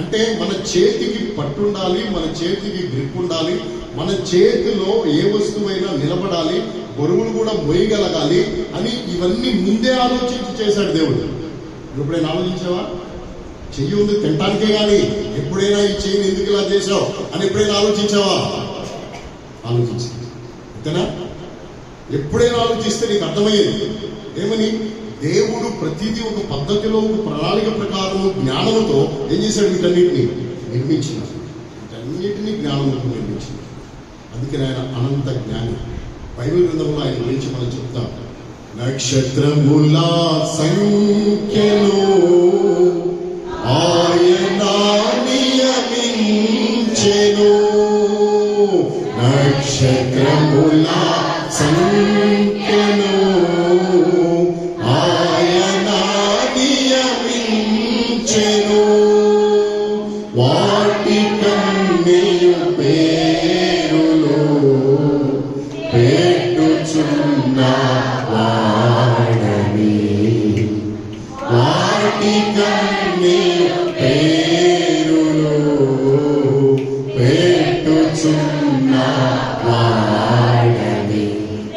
అంటే మన చేతికి పట్టుండాలి, మన చేతికి గ్రిప్ ఉండాలి, మన చేతిలో ఏ వస్తువైనా నిలబడాలి, బరువులు కూడా మోయగలగాలి అని ఇవన్నీ ముందే ఆలోచించి చేశాడు దేవుడు. ఎప్పుడైనా ఆలోచించావా? చెయ్యి ఉంది తినటానికే కానీ ఎప్పుడైనా ఈ చెయ్యిని ఎందుకు ఇలా చేసావు అని ఎప్పుడైనా ఆలోచించావా? ఆలోచించింది. అంతేనా? ఎప్పుడైనా ఆలోచిస్తే నీకు అర్థమయ్యేది ఏమని? దేవుడు ప్రతిదీ ఒక పద్ధతిలో, ఒక ప్రణాళిక ప్రకారము జ్ఞానముతో ఏం చేశాడు? వీటన్నిటిని నిర్మించినాడు. వీటన్నిటినీ జ్ఞానముతో నిర్మించినాడు. అందుకని ఆయన అనంత జ్ఞాని. బైబిల్ గ్రంథంలో ఆయన గురించి మనం చెప్తాం. నక్షత్రముల సంఖ్యలో ఆయన నియమించెను. నక్షత్రముల సంఖ్యలో ఆయన నియమించెను. వాటి కన్నీయు పేరులో పెట్టుచున్న వాడని, వాటి కన్నీయు పేరులో పెట్టుచున్న వాడని.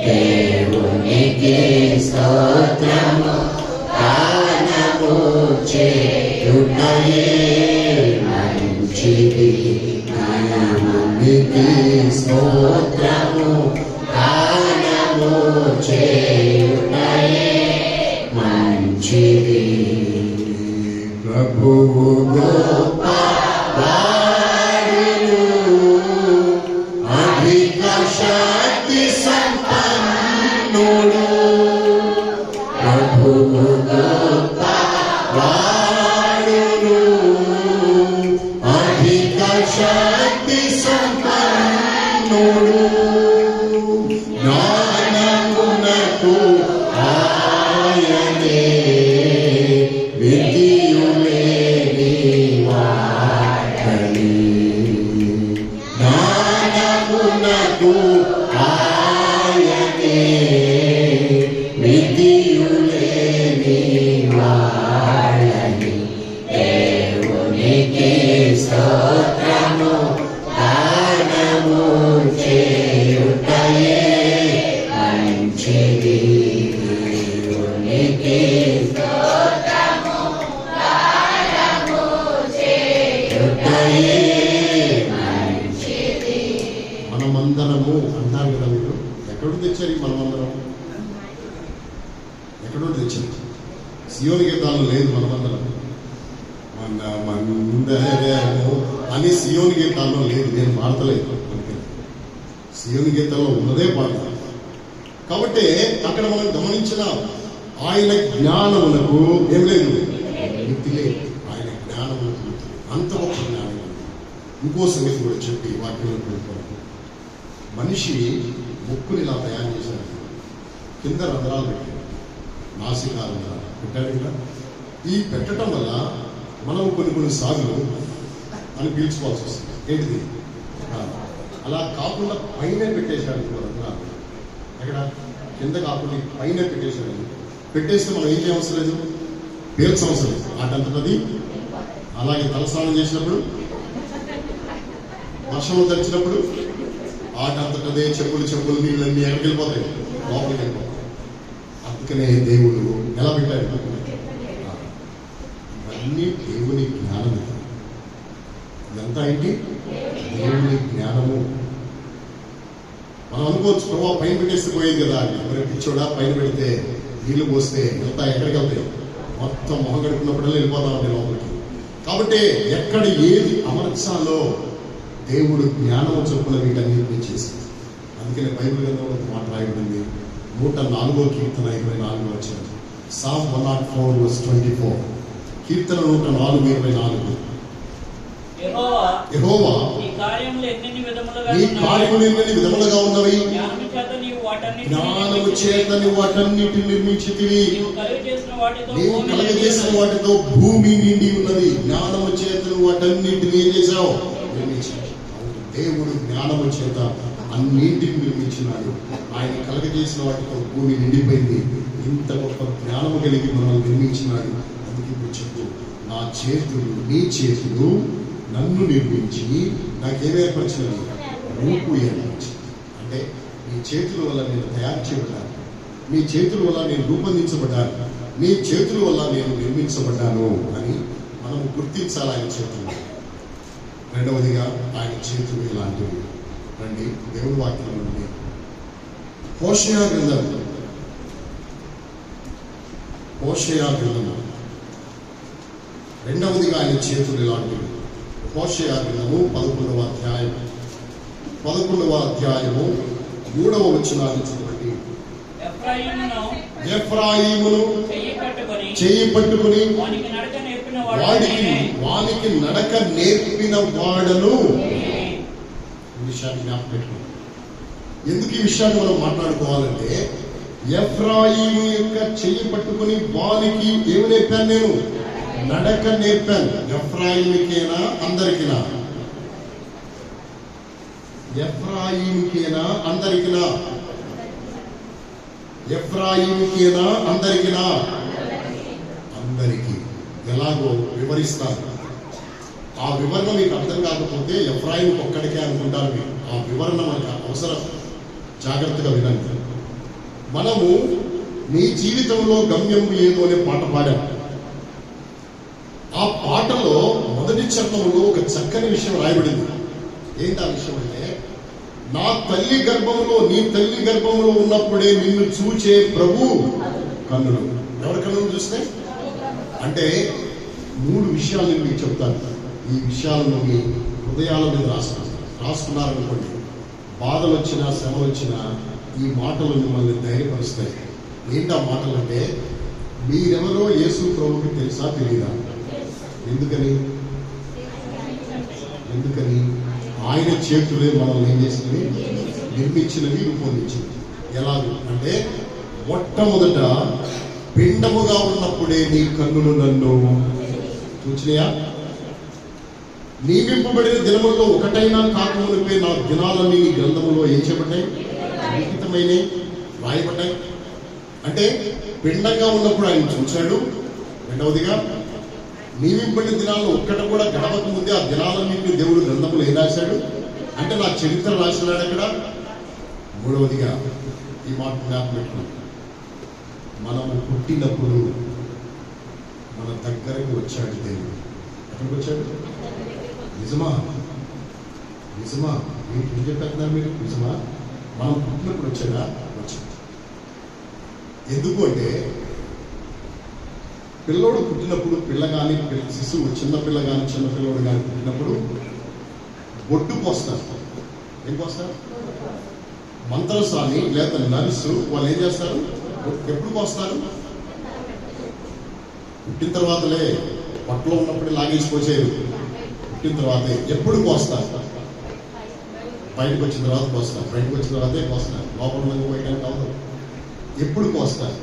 దేవునికి స్తోత్రము గానము చేయుటయే మంచిది. దేవునికి స్తోత్రము గానము చేయుటయే మంచిది. ప్రభువు గొప్ప వాడును, అధిక శక్తి సంపన్నుడు. శక్తి సంపన్నుడు జ్ఞానమునకు ఆయనే విధియులేని వాడని జ్ఞానమునకు ఆయనే విధియులేని వాడని దేవునికి స్తోత్రము దానము చేయుటయే మంచిది దేవునికి స్తోత్రము దానము చేయుటయే మంచిది. మనమందరము అంటారు కదా మీరు, ఎక్కడి తెచ్చారు ఈ మనమందరం? ఎక్కడో తెచ్చారు. సియోను గీతాల్లో లేదు మనమందరం. మనమందరము అని సియోను గీతాల్లో లేదు. నేను పాడతలేదు, సియోను గీతాల్లో ఉన్నదే పాడతాను. కాబట్టి అక్కడ మనం గమనించిన ఆయన జ్ఞానమునకు ఏం లేదు, మితి లేదు. ఆయన జ్ఞానమునకు అంత గొప్ప జ్ఞానం. ఇంకో సంగతి కూడా చెప్పి వాక్యంలో పెట్టుకోవాలి. మనిషి ముక్కుని ఇలా తయారు చేశాడు, కింద రంధ్రాలు పెట్టాడు, నాసికాలు పెట్టాడు కదా. ఈ పెట్టడం వల్ల మనం కొన్ని సార్లు అని పీల్చుకోవాల్సి వస్తుంది. ఏంటిది? అలా కాకుండా పైన పెట్టేశాడు రంధ్రాలు. ఎక్కడ? కింద కాకుండా పైన పెట్టేశాడు. పెట్టేస్తే మనం ఏం చేయవసరం లేదు, పీల్చవసరం లేదు. ఆటంతది. అలాగే తలస్నానం చేసినప్పుడు, వర్షంలో తడిచినప్పుడు ఆటంతటదే చెప్పులు నీళ్ళన్నీ ఎక్కడికి వెళ్ళిపోతాయి, లోపలికి వెళ్ళిపోతాయి. అందుకనే దేవుడు ఎలా పెట్టాడు? ఇవన్నీ దేవుని జ్ఞానము. ఇదంతా ఏంటి? దేవుని జ్ఞానము. మనం అనుకోవచ్చు, ప్రభావ పైన పెట్టేస్తే పోయేది కదా అని. మరి పిచ్చోడా, పైన పెడితే నీళ్లు పోస్తే వెళ్తా ఎక్కడికి వెళ్తాయి? మొత్తం మొహం గడుపుకున్నప్పుడల్లా వెళ్ళిపోతామండి లోపలికి. కాబట్టి ఎక్కడ ఏది అమర్చాలో దేవుడు జ్ఞానం చొప్పున వీటన్నిటిని చేసింది. అందుకనే బైబిల్ గ్రంథంలో ఒక మాట రాయబడింది. 104వ కీర్తన 24వ వచనం. Psalm 104:24. కీర్తన 104:24. యెహోవా నీ కార్యములు ఎన్ని విధములుగా ఉన్నవి, జ్ఞానము చేత నీవు వాటన్నిటిని నిర్మించితివి. నీవు కలుగజేసిన వాటితో భూమి నిండి ఉన్నది. జ్ఞానము చేత నువ్వు వాటన్నిటిని ఏం చేశావు? నిర్మించావు. దేవుడు జ్ఞానము చేత అన్నింటిని నిర్మించినాడు. ఆయన కలగజేసిన వాటితో భూమి నిండిపోయింది. ఇంత గొప్ప జ్ఞానము కలిగి మనల్ని నిర్మించినాడు. అందుకే ఇప్పుడు చెప్పు, నా చేతులు, నీ చేతులు నన్ను నిర్మించి నాకేం ఏర్పరిచినవి? రూపు ఏర్పరిచి. అంటే నీ చేతుల వల్ల నేను తయారు చేయబడ్డాను, నీ చేతుల వల్ల నేను రూపొందించబడ్డాను, నీ చేతుల వల్ల నేను నిర్మించబడ్డాను అని మనం గుర్తించాలి ఆయన చేతులు. రెండవదిగా ఆయన చేతులు ఇలాంటివి. రండి దేవుని వాక్యం నుండి హోషేయ గ్రంథము 2వదిగా ఆయన చేతులు ఇలాంటివి. హోషేయ గ్రంథము 11వ అధ్యాయము 3వ వచనాన్ని చూడండి. ఎఫ్రాయిమును చెయ్యి పట్టుకుని వానికి నడక నేర్పిన వాడను. ఈ విషయాన్ని జ్ఞాపకం పెట్టుకోండి. ఎందుకు ఈ విషయాన్ని మనం మాట్లాడుకోవాలంటే, ఎఫ్రాయిము యొక్క చెయ్యి పట్టుకుని వానికి ఏమి నేర్పాను? నేను నడక నేర్పాను. ఎఫ్రాయిముకేనా అందరికినా? ఎఫ్రాయిముకేనా అందరికినా? ఎఫ్రాయిముకేనా అందరికినా? అందరికీ. ఎలాగో వివరిస్తాను. ఆ వివరణ మీకు అర్థం కాకపోతే ఎఫ్రాయిం ఒక్కడికే అనుకుంటారు మీరు. ఆ వివరణ మనకు అవసరం. జాగ్రత్తగా వినండి. మనము నీ జీవితంలో గమ్యం ఏదో అనే పాట పాడాం. ఆ పాటలో మొదటి చరణంలో ఒక చక్కని విషయం రాయబడింది. ఏంటి ఆ విషయం అంటే, నా తల్లి గర్భంలో, నీ తల్లి గర్భంలో ఉన్నప్పుడే నిన్ను చూచే ప్రభు కన్నులు. ఎవరి కన్నులు చూస్తే? అంటే 3 విషయాలు నేను మీకు చెప్తాను. ఈ విషయాలను మీ హృదయాల మీద రాసుకున్నారనుకోండి. బాధలు వచ్చినా, శ్రమలు వచ్చినా ఈ మాటలు మిమ్మల్ని ధైర్యపరుస్తాయి. ఏంటి ఆ మాటలు అంటే, మీరెవరో యేసు ప్రభుకి తెలుసా, తెలీదా? ఎందుకని చేతులే మనల్ని ఏం చేసినవి, నిర్మించినవి, రూపొందించినవి. ఎలాగూ అంటే మొట్టమొదట పిండముగా ఉన్నప్పుడే నీ కన్నులు నన్ను చూచినయా? నియమింపబడిన దినములలో ఒకటైనా కాకమునిపై నా దినాలన్నీ నీ గ్రంథములో ఏం చేయబడ్డాయి, లిఖితమైనవి, రాయబడ్డాయి. అంటే పిండంగా ఉన్నప్పుడు ఆయన చూశాడు. రెండవదిగా నియమింపబడిన దినాల్లో ఒక్కట కూడా గడవక ముందే ఆ దినాలన్నింటినీ దేవుడు గ్రంథములో ఏం రాశాడు అంటే నా చరిత్ర రాసినాడు అక్కడ. మూడవదిగా ఈ మాట జ్ఞాపకం, మనము పుట్టినప్పుడు మన దగ్గరకు వచ్చాడు దేవుడు. ఎక్కడికి వచ్చాడు? నిజమా? నిజమా? ఏం చెప్పేస్తున్నారు మీరు? నిజమా? మనం పుట్టినప్పుడు వచ్చాడా? వచ్చాడు. ఎందుకు అంటే పిల్లోడు పుట్టినప్పుడు, పిల్ల కానీ శిశువు, చిన్నపిల్ల కానీ చిన్నపిల్లోడు కానీ పుట్టినప్పుడు బొడ్డు పోస్తారు. ఏం పోస్తారు? మంత్రస్వామి లేదా నర్సు వాళ్ళు ఏం చేస్తారు? ఎప్పుడు పోస్తారు? పుట్టిన తర్వాతలే, పట్టులో ఉన్నప్పుడు లాగేసి పోసేరు. పుట్టిన తర్వాతే. ఎప్పుడు పోస్తారు? బయటకు వచ్చిన తర్వాత పోస్తారు. బయటకు వచ్చిన తర్వాతే పోస్తారు. లోపల పోయడానికి అవదు. ఎప్పుడు పోస్తారు?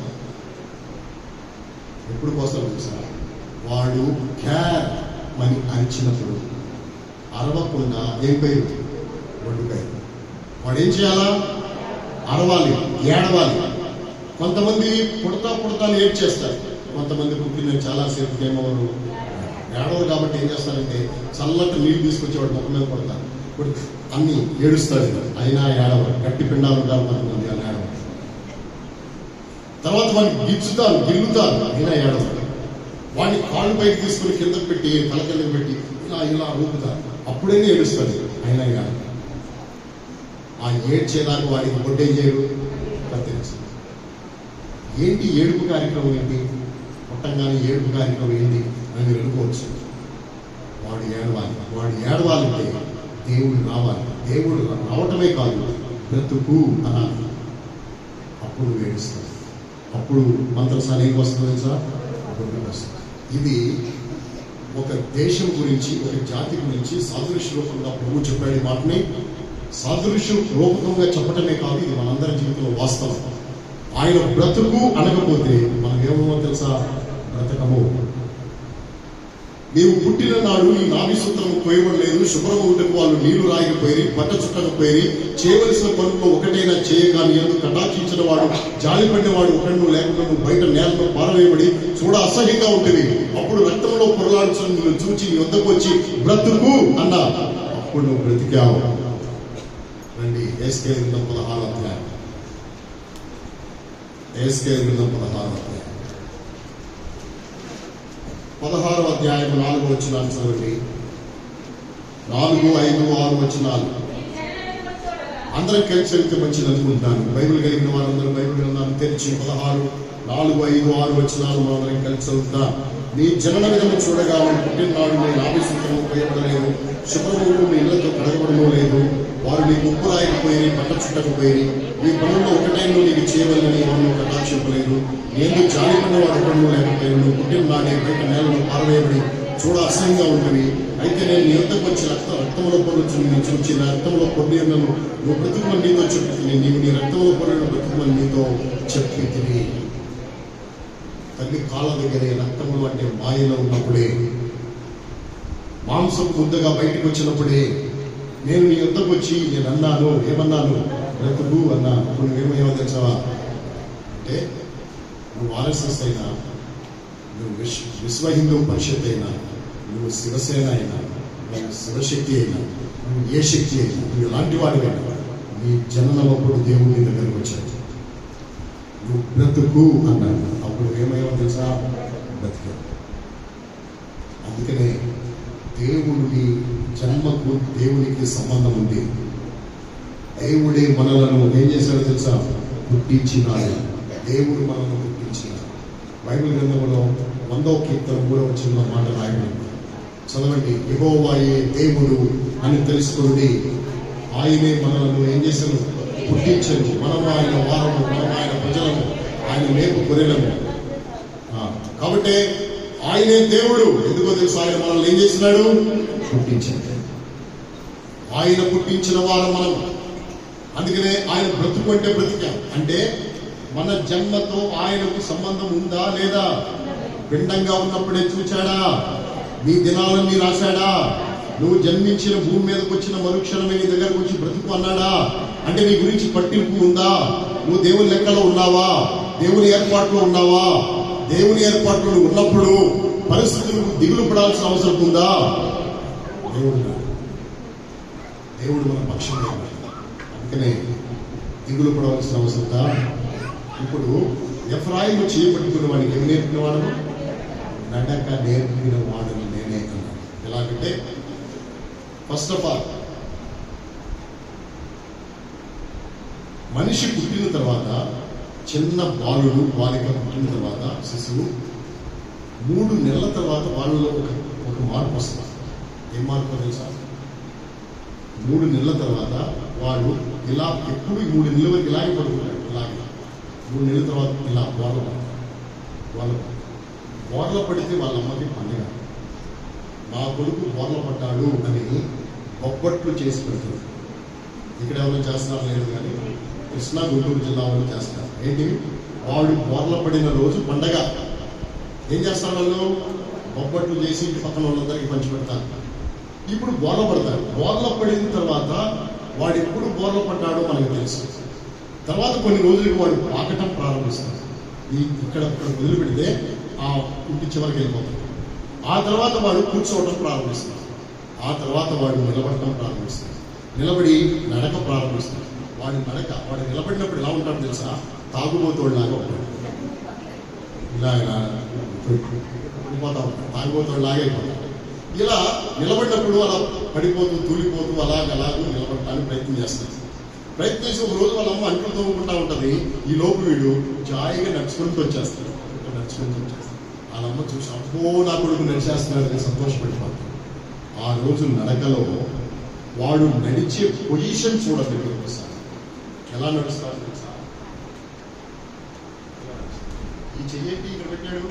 ఎప్పుడు పోస్తారు తెలుసా? వాడు క్యార్ అని అరిచినప్పుడు, అరవకుండా ఏం పేరు? ఒడ్డుకాయ. వాడు ఏం చేయాలా? అరవాలి, ఏడవాలి. కొంతమంది పుడతా ఏడ్చేస్తారు. కొంతమంది పుట్టిన చాలాసేపు ఏమవరు, ఏడవరు. కాబట్టి ఏం చేస్తారంటే చల్లటి నీళ్ళు తీసుకొచ్చేవాడు ముఖం మీద పడతారు, అన్ని ఏడుస్తాడు. అయినా ఏడవరు. గట్టి పిండాలు ఉంటారు కొంతమంది, అని ఏడవరు. తర్వాత వాడిని గిల్లుతారు, అయినా ఏడవరు. వాడిని కాళ్ళు పైకి తీసుకుని కిందకు పెట్టి, తల కిందకు పెట్టి ఇలా ఊపుతారు. అప్పుడైనా ఏడుస్తాడు, అయినా ఏడవరు. ఆ ఏడ్చేదాకా వాడికి బొడ్డే చేయరు, కత్తిరించు. ఏంటి ఏడుపు కార్యక్రమం? ఏంటి పుట్టంగానే ఏడుపు కార్యక్రమం ఏంటి అని మీరు అనుకోవచ్చు. వాడు ఏడవాలి. వాడు ఏడవాలంటే దేవుడు రావాలి. దేవుడు రావటమే కాదు, బ్రతుకు అనాలి. అప్పుడు ఏడుస్తాడు. అప్పుడు మంత్రసాని ఏం వస్తుంది సార్? వస్తుంది. ఇది ఒక దేశం గురించి, ఒక జాతి గురించి సాదృశ్య రూపంగా ప్రభు చెప్పాడు. ఈ మాటని సాదృశ్య రూపకంగా చెప్పటమే కాదు, ఇది మనందరి జీవితంలో వాస్తవం. ఆయన బ్రతుకు అనకపోతే మనం ఏమో తెలుసా? బ్రతకము. నీవు పుట్టిన నాడు నీ నాభి సూత్రము కోయబడలేదు, శుభ్రము ఉంటకు వాళ్ళు నీళ్లు రాయకపోయి, బట్ట చుట్టకపోయి, చేయవలసిన పనుల్లో ఒకటైనా చేయగా నీ యందు కటాక్షించిన వాడు, జాలిపడినవాడు ఒకడు లేకుండా నువ్వు బయట నేలలో పారవేయబడి చూడ అసహ్యంగా ఉంటుంది. అప్పుడు రక్తంలో పొరలాడుచున్న నిన్ను చూచి నీ వద్దకు వచ్చి బ్రతుకు అన్నా. అప్పుడు నువ్వు బ్రతికావు. రండి, యేసయ్య గ్రంథం 16వ అధ్యాయం. యేసయ్య గ్రంథం 16వ అధ్యాయం 16వ అధ్యాయం 4వ వచనాన్ని చదవండి. 4, 5, 6 వచనాలు. అందరం కలిసి వెళ్తే మంచిది అనుకుంటాను. బైబిల్ కలిగిన వారందరూ బైబిల్ గ్రంథాన్ని తెరిచి 16, 4, 5, 6 వచనాలు మనందరం కలిసి చదువుతాం. నీ జనన విధము చూడగా పుట్టిననాడు నీ నాభి సూత్రము కోయబడలేదు, శుభ్రము మీ ఇళ్లతో కడగబడము లేదు. వారు నీ ముప్పు రాయకపోయి, పట్ట చుట్టకపోయి, ఈ పనుల్లో ఒకటైనా నీకు చేయవలని వాళ్ళు కటాక్షింపలేదు. నేను జాలిపడిన వాడు ఒకడు లేకపోయాను. నువ్వు పుట్టిన నాడే బయట నేలను పారవేయబడి చూడ అసహ్యంగా ఉంటుంది. అయితే నేను నీ యొద్దకు వచ్చి రక్తంలో పొరుచు నేను చూచి నా రక్తంలో పొడిను నువ్వు బ్రతుకుమని నీతో చెప్పుతుంది. నీవు నీ రక్తంలో పొడిన బ్రతుకుమని నీతో చెప్పి. తల్లి కాళ్ళ దగ్గరే రక్తములు అంటే మాయలో ఉన్నప్పుడే, మాంసం ముద్దగా బయటకు వచ్చినప్పుడే నేను నీ యొద్దకు వచ్చి నేను అన్నాను. ఏమన్నాను? బ్రతుకు అన్నా. అప్పుడు నువ్వేమో తెలుసావా అంటే, నువ్వు ఆర్ఎస్ఎస్ అయినా, నువ్వు విశ్వ హిందూ పరిషత్ అయినా, నువ్వు శివసేన అయినా, నువ్వు శివశక్తి అయినా, నువ్వు ఏ శక్తి అయినా, నువ్వు ఎలాంటి వాడివైనా, నీ జననప్పుడు దేవుడి దగ్గరకు వచ్చాడు. నువ్వు బ్రతుకు అన్నాడు. అప్పుడు ఏమయ్యో తెలుసా? బ్రతికా. అందుకనే దేవుడిని జన్మకు దేవునికి సంబంధం ఉంది. దేవుడే మనలను ఏం చేశాడో తెలుసా? పుట్టించినాడు. దేవుడు మనల్ని పుట్టించినాడు. బైబిల్ గ్రంథంలో 100వ కీర్తన 3వ వచనంలో మాట రాయబడింది. చదవండి. యెహోవాయే దేవుడు అని తెలుసుకోండి, ఆయనే మనలను ఏం చేశాడు? పుట్టించను. మనము ఆయన వారము, మనం ఆయన ప్రజలము, ఆయన మేపు గొర్రెలము. కాబట్టి ఆయనే దేవుడు. ఎందుకో తెలుసు? ఆయన మనల్ని ఏం చేసినాడు? పుట్టించాడు. ఆయన పుట్టించిన వారం మనం. అందుకనే ఆయన బ్రతుకు అంటే బ్రతికాం అంటే మన జన్మతో ఆయనకు సంబంధం ఉందా లేదా? పిండంగా ఉన్నప్పుడే చూచాడా? నీ దినాలన్నీ రాశాడా? నువ్వు జన్మించిన భూమి మీదకి వచ్చిన మరుక్షణమే నీ దగ్గరకు వచ్చి బ్రతుకు అన్నాడా? అంటే నీ గురించి పట్టింపు ఉందా? నువ్వు దేవుని లెక్కలో ఉన్నావా? దేవుని ఏర్పాట్లో ఉన్నావా? దేవుని ఏర్పాట్లో ఉన్నప్పుడు పరిస్థితులకు దిగులు పడాల్సిన అవసరం ఉందా? దేవుడు మన పక్షంగా ఉన్నాడు. అందుకనే దిగులు పడవలసిన అవసరం. ఇప్పుడు ఎఫ్రాయిము చేయబట్టుకున్న వాడికి ఏమి నేర్పిన వాడను? నడక నేర్పిన వాడని నేనే అన్నాడు. ఎలాగంటే ఫస్ట్ ఆఫ్ ఆల్ మనిషి పుట్టిన తర్వాత, చిన్న బాలుడు బాలిక పుట్టిన తర్వాత, శిశువు 3 నెలల తర్వాత వాళ్ళలో ఒక మార్పు వస్తుంది. ఏం మార్పు తెలుసా? 3 నెలల తర్వాత వాడు ఇలా ఎప్పుడు 3 నెలల వరకు ఇలాగే పడుతున్నాడు. ఇలాగే 3 నెలల తర్వాత ఇలా బోర్ల పడితే వాళ్ళ అమ్మకి పండుగ. మా కొడుకు బోర్ల పడ్డాడు అని బొబ్బట్లు చేసి పెడుతుంది. ఇక్కడ ఎవరైనా చేస్తున్నారు లేదు, కానీ కృష్ణా గుంటూరు జిల్లా వాళ్ళు చేస్తారు. ఏంటి? వాడు బోర్ల పడిన రోజు పండగ. ఏం చేస్తారు వాళ్ళు? బొబ్బట్లు చేసి ఇంటి పక్కన వాళ్ళందరికీ పంచిపెడతారు. ఇప్పుడు బోర్ల పడతాడు. బోర్ల పడిన తర్వాత వాడు ఎప్పుడు బోర్ల పడ్డాడో మనకు తెలుసు. తర్వాత కొన్ని రోజులకి వాడు పాకటం ప్రారంభిస్తాడు. ఇక్కడ వదిలిపెడితే ఆ ఇంటి చివరికి వెళ్ళిపోతాడు. ఆ తర్వాత వాడు కూర్చోవడం ప్రారంభిస్తాడు. ఆ తర్వాత వాడు నిలబడటం ప్రారంభిస్తాడు. నిలబడి నడక ప్రారంభిస్తాడు. వాడు నిలబడినప్పుడు ఎలా ఉంటాడు తెలుసా? తాగుబోతోళ్ళలాగా ఉంటాడు. ఇలా పడిపోతా ఉంటాడు. తాగుబోతోళ్ళలాగా అయిపోతాడు. ఇలా నిలబడినప్పుడు అలా పడిపోతూ తూలిపోతూ అలాగూ నిలబడటానికి ప్రయత్నం చేస్తాడు. ప్రయత్నించి ఒక రోజు వాళ్ళ అమ్మ అంట్లు తోముకుంటా ఉంటుంది. ఈ లోపు వీడు జాయిగా నడుచుకుంటూ వచ్చేస్తాడు. వాళ్ళ అమ్మ చూసి అబ్బో నా కొడుకు నడిచేస్తున్నాడని సంతోషపడిపోతాడు. ఆ రోజు నడకలో వాడు నడిచే పొజిషన్ చూడండి. ఒకసారి ఎలా నడుస్తాడు తెలుసా? ఈ చెయ్యేంటి ఇక్కడ పెట్టాడు?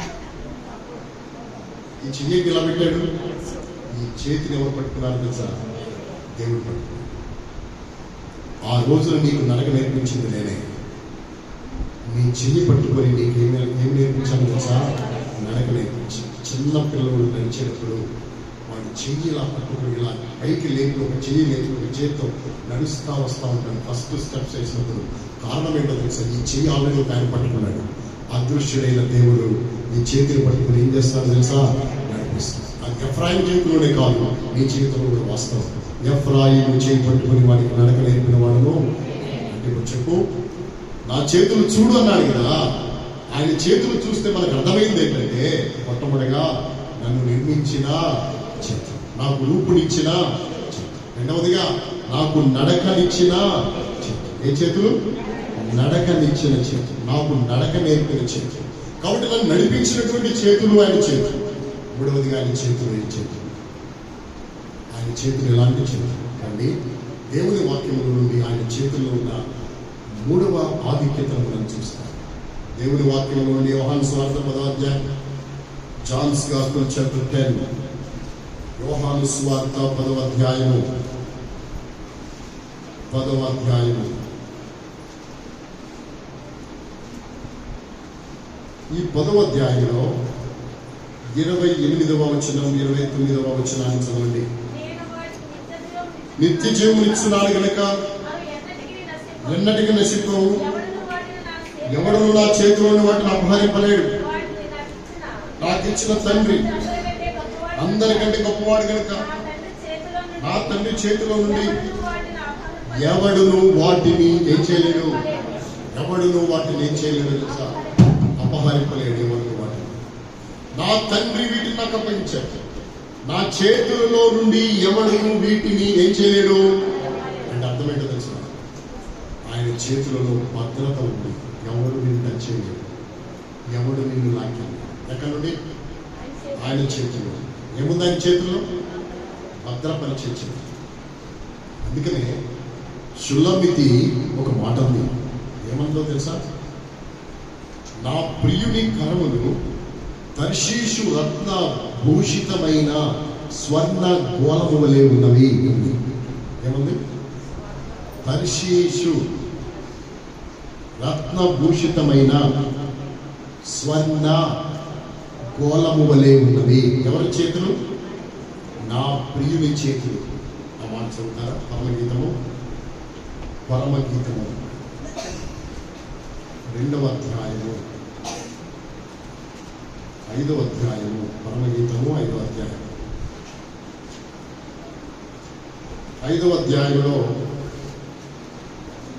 ఈ చెయ్యేంటి ఇలా పెట్టాడు? ఈ చేతిని ఎవరు పట్టుకున్నారు తెలుసా? దేవుడు పట్టుకున్నాడు. ఆ రోజున నీకు నడక నేర్పించింది నేనే. నీ చెయ్యి పట్టుకొని నీకు ఏమి నేర్పించాను తెలుసా? నడక నేర్పించి. చిన్న పిల్లలు నడిచేటప్పుడు వాడు చెయ్యి ఇలా పట్టుకుని ఇలా పైకి లేపి ఒక చెయ్యి లేపి ఒక చేతితో నడుస్తూ వస్తూ ఉంటాడు. ఫస్ట్ స్టెప్స్ వేసినప్పుడు కారణం ఏంటో తెలుసా? ఈ చెయ్యి ఆల్రెడీ ఒక ఆయన పట్టుకున్నాడు. అదృశ్యుడైన దేవుడు నీ చేతిని పట్టుకుని ఏం చేస్తాడు తెలుసా? నడిపిస్తాడు. అది ఎఫ్రాయిము చేతిలోనే కాదు, నీ జీవితంలో కూడా వాస్తవం. ఎఫ్రాయిము చేయి పట్టుకుని వాడికి నడక నేర్పిన వాడును అంటే ఇప్పుడు చెప్పు. నా చేతులు చూడు అన్నాడు కదా. ఆయన చేతులు చూస్తే మనకు అర్థమైంది ఏంటంటే, మొట్టమొదటిగా నన్ను నిర్మించిన చేతులు, నాకు రూపునిచ్చిన చేతులు. రెండవదిగా నాకు నడకనిచ్చిన చేతులు. ఏ చేతులు? నడకనిచ్చిన చేతులు, నాకు నడక నేర్పిన చేతులు. కాబట్టి నన్ను నడిపించినటువంటి చేతులు ఆయన చేతులు. మూడవదిగా ఆయన చేతులు ఏ చేతులు? ఆయన చేతులు ఎలాంటి చేతులు అండి? దేవుని వాక్యముల నుండి ఆయన చేతుల్లో ఉన్న 3వ ఆధిక్యతను మనం చూస్తాం. దేవుని వాక్యముల నుండి యోహాను సువార్త 10వ అధ్యాయం, జాన్స్ గాస్పెల్ చాప్టర్ 10. యోహాను సువార్త 10వ అధ్యాయము ఈ 10వ అధ్యాయంలో 28వ వచనం 29వ వచనాన్ని చదవండి. నిత్య జీవమునిచ్చున్నాడు గనుక ఎన్నటికి నశింపవు, ఎవడును నా చేతిలోని వాటిని అపహరింపలేడు. నాకు ఇచ్చిన తండ్రి అందరికంటే గొప్పవాడు కనుక నా తండ్రి చేతిలో నుండి ఎవడును వాటిని ఏం చేయలేడు. ఎవడును వాటిని ఏం చేయలేడు తెలుసా? అపహరింపలేడు. ఎవడును వాటిని నా తండ్రి వీటిని నాకు అప్పగించాడు. నా చేతులలో నుండి ఎవడును వీటిని ఏం చేయలేడు అంటే అర్థమేంటో తెలుసా? ఆయన చేతులలో భద్రత ఉంది. ఎవడు నిన్ను టచ్ చేయలేడు, ఎవడు నిన్ను లాక్కెళ్ళడు. ఎక్కడి నుండి? ఆయన చేతుల్లో. ఏముంది ఆయన చేతుల్లో? భద్రపరిచే చేతులు. అందుకనే షుల్లమితి ఒక మాట ఉంది. ఏమందో తెలుసా? నా ప్రియుని కరములు తర్షీషు రత్న భూషితమైన స్వర్ణ గోళము వలె ఉన్నవి. ఏముంది? తర్షీషు రత్నభూషితమైన స్వర్ణ గోళము వలె ఉన్నవి. ఎవరి చేతులు? నా ప్రియుని చేతులు. ఆ మాట చదువుతారా? పరమగీతము 2వ అధ్యాయము 5వ అధ్యాయము పరమగీతము 5వ అధ్యాయం 5వ అధ్యాయంలో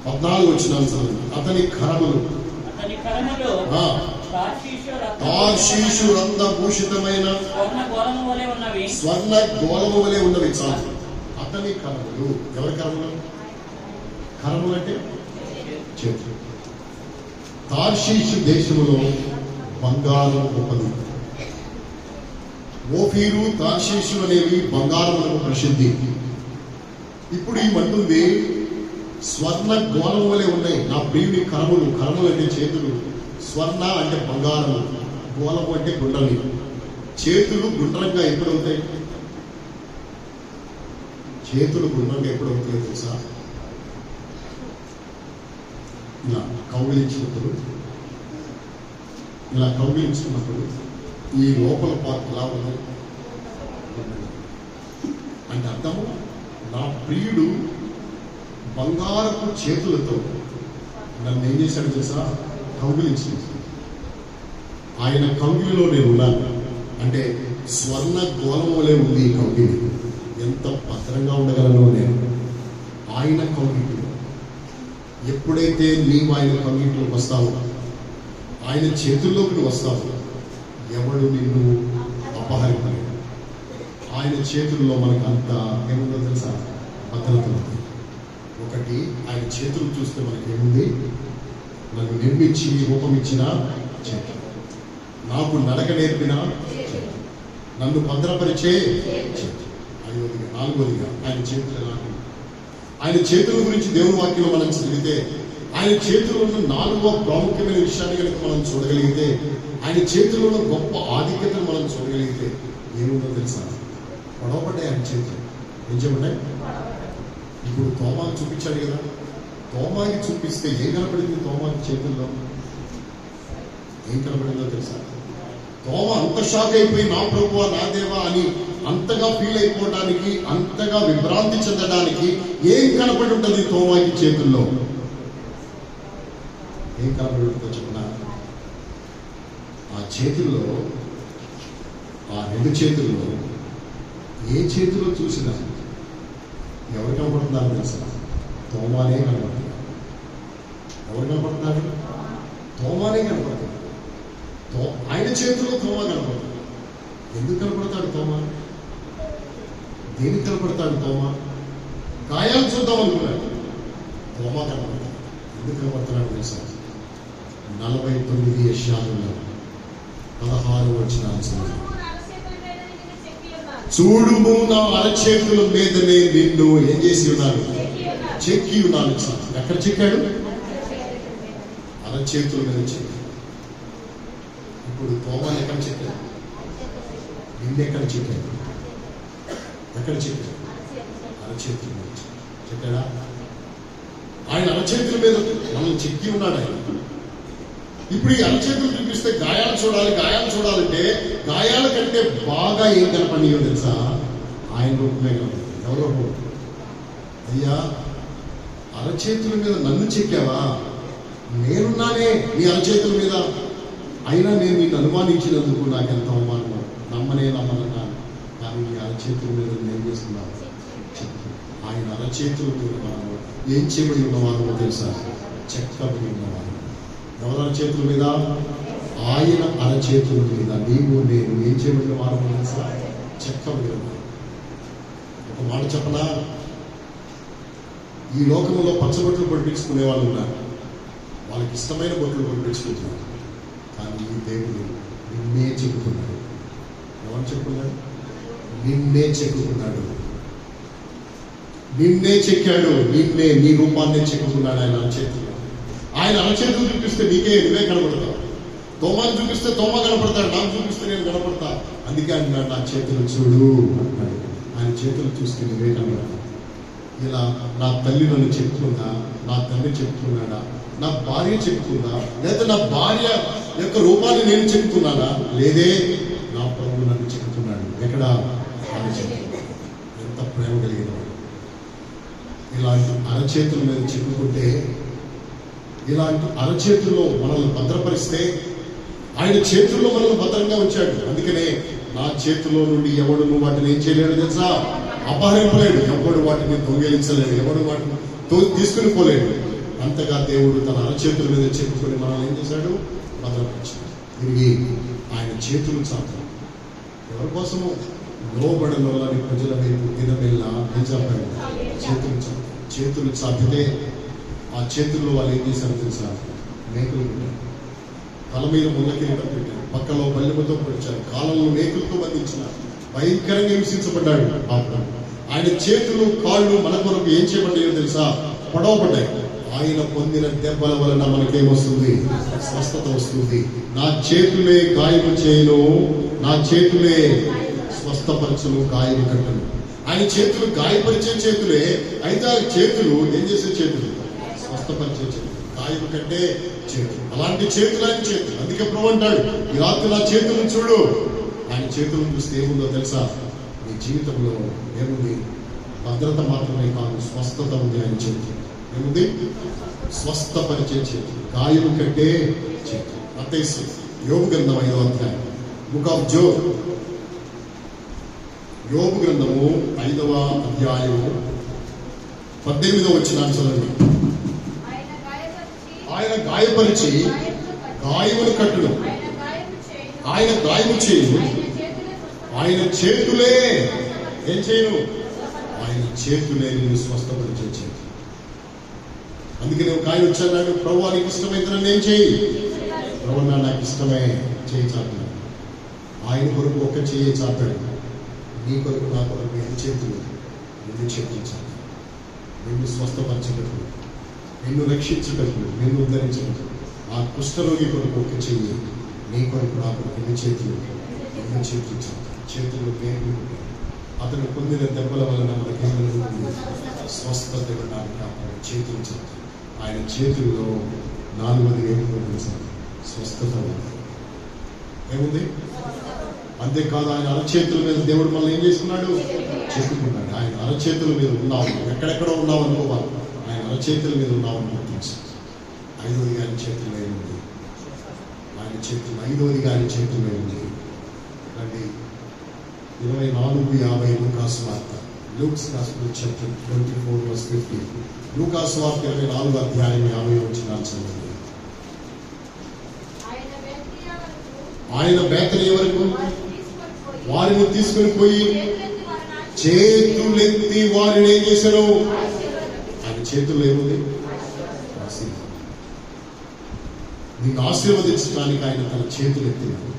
14 వచనం చదువు. అతని కరములు తార్షీషు రత్నభూషితమైన స్వర్ణ గోళము వలె ఉన్నవి. చాలు. అతని కరములు. ఎవరి కరములు? కరములు అంటే చేతులు. తార్షీషు దేశములో బంగారం గొప్పది. ఓఫీరు, తార్షీషు అనేవి బంగారములకు ప్రసిద్ధి. ఇప్పుడు ఈ మంటుంది స్వర్ణ గోళం వలె ఉన్నాయి నా ప్రియుని కరములు. కరములు అంటే చేతులు, స్వర్ణ అంటే బంగారము, గోళము అంటే గుండ్రని. చేతులు గుండ్రంగా ఎప్పుడవుతాయి? చేతులు గుండ్రంగా ఎప్పుడవుతాయి తెలుసా? ఇలా కౌగిలించినప్పుడు, ఇలా కౌగిలించుకున్నప్పుడు ఈ లోపల పార్ట్ ఎలా ఉంది అంటే అర్థము నా ప్రియుడు బంగారపు చేతులతో నన్ను ఏం చేశాడు తెలుసా? కౌగిలించి. ఆయన కౌగిలిలో నేను ఉన్నాను అంటే స్వర్ణ గోళం వలె ఉంది ఈ కౌగిలి. ఎంత భద్రంగా ఉండగలను నేను ఆయన కౌగిలిలో. ఎప్పుడైతే నీవు ఆయన కౌగిలిలోకి వస్తావో, ఆయన చేతుల్లోకి వస్తావు, ఎవడు నిన్ను అపహరించలేడు. ఆయన చేతుల్లో మనకు అంత ఏముందో తెలుసా? భద్రత ఉంది. ఒకటి, ఆయన చేతులు చూస్తే మనకి ఏముంది? నన్ను నిర్మించి రూపం ఇచ్చిన చేతులు, నాకు నడక నేర్పిన చేతులు, నన్ను భద్రపరిచే చేతులు. 5వదిగా 4వదిగా ఆయన చేతులు ఎలాంటి? ఆయన చేతుల గురించి దేవుని వాక్యంలో మనం చదివితే, ఆయన చేతుల్లో ఉన్న 4వ ప్రాముఖ్యమైన విషయాన్ని కనుక మనం చూడగలిగితే, ఆయన చేతుల్లో ఉన్న గొప్ప ఆధిక్యతను మనం చూడగలిగితే ఏముందో తెలుసా? పొడవబడ్డాయి ఆయన చేతులు. ఏం చెప్పండి? ఇప్పుడు తోమాకి చూపించాడు కదా, తోమాకి చూపిస్తే ఏం కనపడింది? తోమాకి చేతుల్లో ఏం కనపడిందో తెలుసా? తోమ అంత షాక్ అయిపోయి నా ప్రభువా నా దేవా అని అంతగా ఫీల్ అయిపోవడానికి, అంతగా విభ్రాంతి చెందడానికి ఏం కనపడి ఉంటుంది తోమాకి చేతుల్లో? ఏం కనపడి ఉంటుందో చెప్పిన? ఆ చేతుల్లో, ఆ 2 చేతుల్లో ఏ చేతిలో చూసినా ఎవరు కనపడుతున్నారు తెలుసా? తోమానే కనపడుతున్నారు. ఎవరు కనపడుతున్నారు? తోమానే కనపడుతున్నారు. ఆయన చేతిలో తోమ కనపడుతుంది. ఎందుకు కనపడతాడు తోమ? దేనికి కనపడతాడు తోమ? గాయాలు చూద్దాం అనుకున్నాడు. తోమ కనపడతాడు. ఎందుకు కనపడుతున్నాడు తెలుసా? 49 యెషయాలో 16 వచనాలు చదువు. చూడుము నా అరచేతుల మీదనే నిన్ను ఏం చేసి ఉన్నాను? చెక్కి ఉన్నాను. ఎక్కడ చెక్కాడు? అరచేతుల మీద చెక్కి. ఇప్పుడు తోమాన్ని ఎక్కడ చెక్కాడు? నిన్నెక్కడ చెక్కాడు? ఎక్కడ చెక్కాడు? అరచేతుల మీద చెక్కాడా? ఆయన అరచేతుల మీద మనం చెక్కి ఉన్నాడు ఆయన. ఇప్పుడు ఈ అరచేతులు చూపిస్తే గాయాలు చూడాలి. గాయాలు చూడాలంటే గాయాల కంటే బాగా ఏం కనపడియో తెలుసా? ఆయన రూపమే కనపడుతుంది. ఎవరి రూపం? అయ్యా, అరచేతుల మీద నన్ను చెక్కావా? నేనున్నానే నీ అరచేతుల మీద. అయినా నేను నిన్ను అనుమానించినందుకు నాకెంత అవమానం. నమ్మనన్నాను. కానీ నీ అరచేతుల మీద నేను చేస్తున్నాను. ఆయన అరచేతుల మీద మనం ఏం చేయబడి ఉన్నవారో తెలుసా? చెక్కబడి ఉన్నవారు. ఎవరి అరచేతుల మీద? ఆయన అరచేతుల మీద నీవు నేను ఏం చేయబడిన వారు తెలుసా? చెక్కబడి ఉన్నారు. ఒక మాట చెప్పనా? ఈ లోకంలో పచ్చబొట్లు పొడిపించుకునే వాళ్ళు ఉన్నారు. వాళ్ళకి ఇష్టమైన బొట్లు పొడిపించుకుంటున్నారు. కానీ ఈ దేవుడు నిన్నే చెక్కుతున్నాడు. ఎవరు చెప్పుకున్నాడు? నిన్నే చెక్కుతున్నాడు. నిన్నే చెక్కాడు. నిన్నే నీ రూపాన్నే చెక్కుతున్నాడు ఆయన అరచేతులు. ఆయన అరచేతులు చూపిస్తే నువ్వే కనపడతావు. తోమాను చూపిస్తే తోమ కనపడతాడు. నాకు చూపిస్తే నేను కనపడతా. అందుకే అంటున్నాడు నా చేతులు చూడు అంటున్నాడు. ఆయన చేతులు చూస్తే నువ్వే కనపడతావు. ఇలా నా తల్లి నన్ను చెప్తుందా, నా తండ్రి చెప్తున్నాడా, నా భార్య చెప్తుందా, లేదా నా భార్య యొక్క రూపాన్ని నేను చెప్తున్నానా? లేదే, నా ప్రభువు నన్ను చెప్తున్నాడు. ఎక్కడ? ఎంత ప్రేమ కలిగిన వాడు. ఇలాంటి అరచేతుల మీద చెప్పుకుంటే, ఇలాంటి అరచేతుల్లో మనల్ని భద్రపరిస్తే, ఆయన చేతుల్లో మనల్ని భద్రంగా ఉంచాడు. అందుకనే నా చేతుల్లో నుండి ఎవడు వాటిని ఏం చేయలేడు తెలుసా? అపహరింపలేడు. ఎవడు వాటిని దొంగిలించలేడు. ఎవడు వాటిని తీసుకుని పోలేడు. అంతగా దేవుడు తన అరచేతుల మీద చెప్పుకొని మనల్ని ఏం చేశాడు? భద్రపరిచాడు. తిరిగి ఆయన చేతులు చాపాడు. ఎవరి కోసము? లోబడలోని ప్రజల వైపు దినమెల్లా ఏం చాపాడు? చేతులు చాపాడు. చేతులు చాపితే ఆ చేతుల్లో వాళ్ళు ఏం చేశారు తెలుసా? మేకులు పెట్టారు. తల మీద ముళ్ళ కిరీటం పెట్టారు. పక్కలో బల్లెముతో పొడిచారు. కాలంలో మేకులతో బంధించినారు. భయంకరంగా హింసించబడ్డాడు పాపం. ఆయన చేతులు కాళ్ళు మన కొరకు ఏం చేయబడ్డాయో తెలుసా? పొడవబడ్డాయి. ఆయన పొందిన దెబ్బల వలన మనకేమొస్తుంది? స్వస్థత వస్తుంది. నా చేతులే గాయము చేయను, నా చేతులే స్వస్థపరచును, గాయము కట్టను. ఆయన చేతులు గాయపరిచే చేతులే. అయితే ఆ చేతులు ఏం చేసే చేతులు? స్వస్థపరిచే చేతులు. గాయము కంటే చేతులు. అలాంటి చేతులు ఆయన చేతులు. అందుకే ప్రభు అంటాడు, ఈ రాత్రి నా చేతులను చూడు. ఆయన చేతులను చూస్తే ఏముందో తెలుసా? నీ జీవితంలో ఏముంది? భద్రత మాత్రమే కాదు, స్వస్థత ఉంది. ఆయన చేతులు ఏముంది? స్వస్థపరిచే చేతులు. గాయము కంటే చేతులు. అత్తేసి యోబు గ్రంథం 5వ అధ్యాయం, బుక్ ఆఫ్ జోబ్. యోబు గ్రంథము 5వ అధ్యాయము 18వ వచనాన్ని చదవండి. ఆయన గాయపరిచి గాయమును కట్టును, ఆయన గాయము చేయను, ఆయన చేతులే ఏం చేయను? ఆయన చేతులే నిన్ను స్వస్థపరిచే చేతులు. అందుకే నేను కాయ వచ్చాను, ప్రభు నీకు ఇష్టమైతే నన్ను ఏం చేయి? ప్రభు నాకు ఇష్టమే, చేయి చాపాడు. ఆయన కొరకు ఒక్క చేయి చాపాడు. నీ కొరకు నా కొరకు ఎన్ని చేతులు? నిన్ను చేతులు చాపాడు. నిన్ను స్వస్థపరచటకు, నిన్ను రక్షించటకు, నిన్ను ఉద్ధరించటకు. ఆ కుష్ఠరోగి కొరకు ఒక్క చెయ్యి, నీ కొరకు నా కొరకు ఎన్ని చేతులు? ఎన్ని చేతులు చాపాడు. చేతులు పేరు అతను పొందిన దెబ్బల వలన మనకేమనుకుంది? స్వస్థత ఇవ్వడానికి కాపాడు. చేతులు చాపాడు. ఆయన చేతుల్లో 4 ఏముంది? స్వస్థత ఉంది. ఏముంది? అంతేకాదు, ఆయన అరచేతుల మీద దేవుడు మళ్ళీ ఏం చేసుకున్నాడు? చెప్పుకున్నాడు. ఆయన అరచేతుల మీద ఉన్నావు. ఎక్కడెక్కడో ఉన్నావు అనుకోవాలి. ఆయన అరచేతుల మీద ఉన్నావు అని గుర్తించి. 5వది ఆయన చేతుల్లో ఏముంది? ఆయన చేతులు 5వదిగా ఆయన చేతుల్లో ఉంది. రండి 24:50 లూకాసు వార్త. Luke's gospel chapter 24:50. లూకాసు వార్త 24వ అధ్యాయం 50వ వచనాన్ని చదవండి. ఆయన బేతనియ వరకు వారిని తీసుకొని పోయి చేతులెత్తి వారిని ఏం చేశారు? ఆయన చేతుల్లో ఏముంది? నీకు ఆశీర్వదించడానికి ఆయన తన చేతులెత్తినాడు.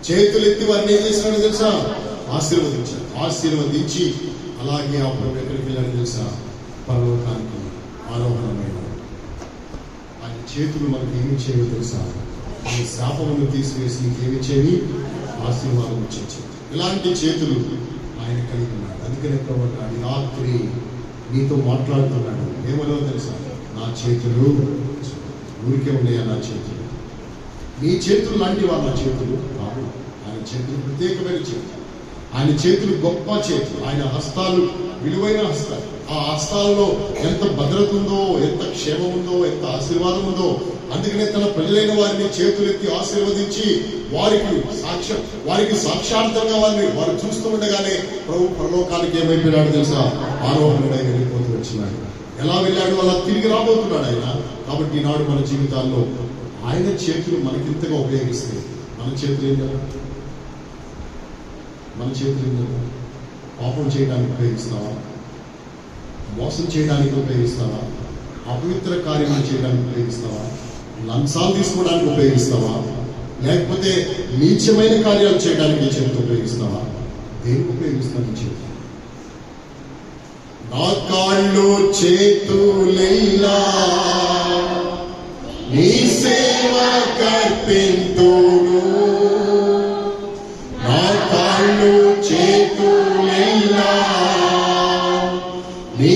చేతులెత్తి వారిని ఏం చేసినాడో తెలుసా? ఆశీర్వదించాడు. ఆశీర్వదించి అలాగే ఆ ప్రభు ఎక్కడికి వెళ్ళాడు తెలుసా? పరలోకానికి ఆరోహణమైనాడు. ఆయన చేతులు మనకి ఏమి చేయవు తెలుసా? నీ శాపమును తీసివేసి నీకేమి చేయి? ఆశీర్వాదం వచ్చే. ఇలాంటి చేతులు ఆయన కలిగి ఉన్నాడు. అందుకనే ప్రభు అంటాడు, రాత్రి నీతో మాట్లాడుతున్నాడు. ఏమలో తెలుసా? నా చేతులు ఊరికే ఉన్నాయా? నా చేతులు నీ చేతులు లాంటివా? నా చేతులు కాదు. ఆయన చేతులు ప్రత్యేకమైన చేతులు. ఆయన చేతులు గొప్ప చేతులు. ఆయన హస్తాలు విలువైన హస్తాలు. ఆ హస్తాలలో ఎంత భద్రత ఉందో, ఎంత క్షేమం ఉందో, ఎంత ఆశీర్వాదం ఉందో. అందుకనే తన ప్రజలైన వారిని చేతులెత్తి ఆశీర్వదించి వారికి సాక్షార్థంగా వారు చూస్తూ ఉండగానే ప్రభు పరలోకానికి ఏమైపోయినాడు తెలుసా? ఆరోహణుడై వెళ్ళిపోతూ వచ్చినాడు. ఎలా వెళ్ళాడు? అలా తిరిగి రాబోతున్నాడు ఆయన. కాబట్టి ఈనాడు మన జీవితాల్లో ఆయన చేతులు మనకింతగా ఉపయోగిస్తే మన చేతులు ఏం చేయాలి? మన చేతులు ఏం చేయాలి? పాపం చేయడానికి ఉపయోగిస్తావా? మోసం చేయడానికి ఉపయోగిస్తావా? అపవిత్ర కార్యములు చేయడానికి ఉపయోగిస్తావా? లంచాలు తీసుకోవడానికి ఉపయోగిస్తావా? లేకపోతే నీచమైన కార్యాలు చేయడానికి ఈ చేతితో ఉపయోగిస్తావా? దేనికి ఉపయోగిస్తాను చేతి? నా కాళ్ళు చేతులెల్లా నీ సేవ కర్పింతును. నా కాళ్ళు చేతులెల్లా నీ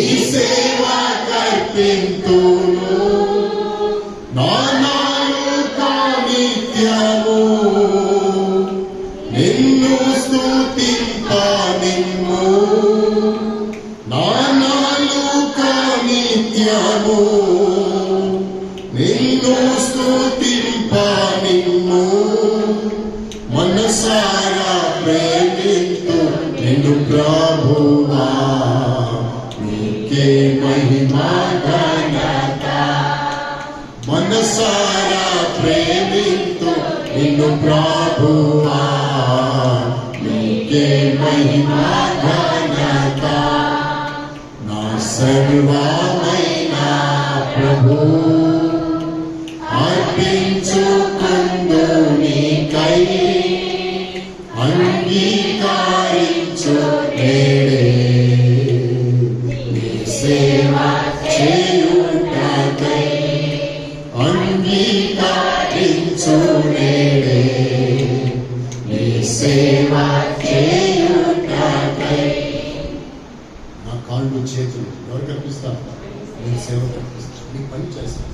అర్పింతును నా నాలుక నిత్యము నిన్ను స్తుతింప నిమ్ము నా నాలుక నిత్యము నిన్ను స్తుతింప నిమ్ము మనసారా ప్రేమింతు నిన్ను ప్రభువా నీకే మహిమా ఘనత మనసారా ప్రేమింతు నిన్ను ప్రభువా నీకే మహిమా ఘనత నా సర్వమైన ప్రభు అర్పించుకుందు నీకై అంగీకరించు నేడే నీ సేవ చేయుటకై అంగీకరించు నేడే నీ సేవ చేయుటకై. నా కాళ్ళు చేతులు ఎవరు కనిపిస్తారు? నీ సేవ కనిపిస్తారు. నీ పని చేస్తాను,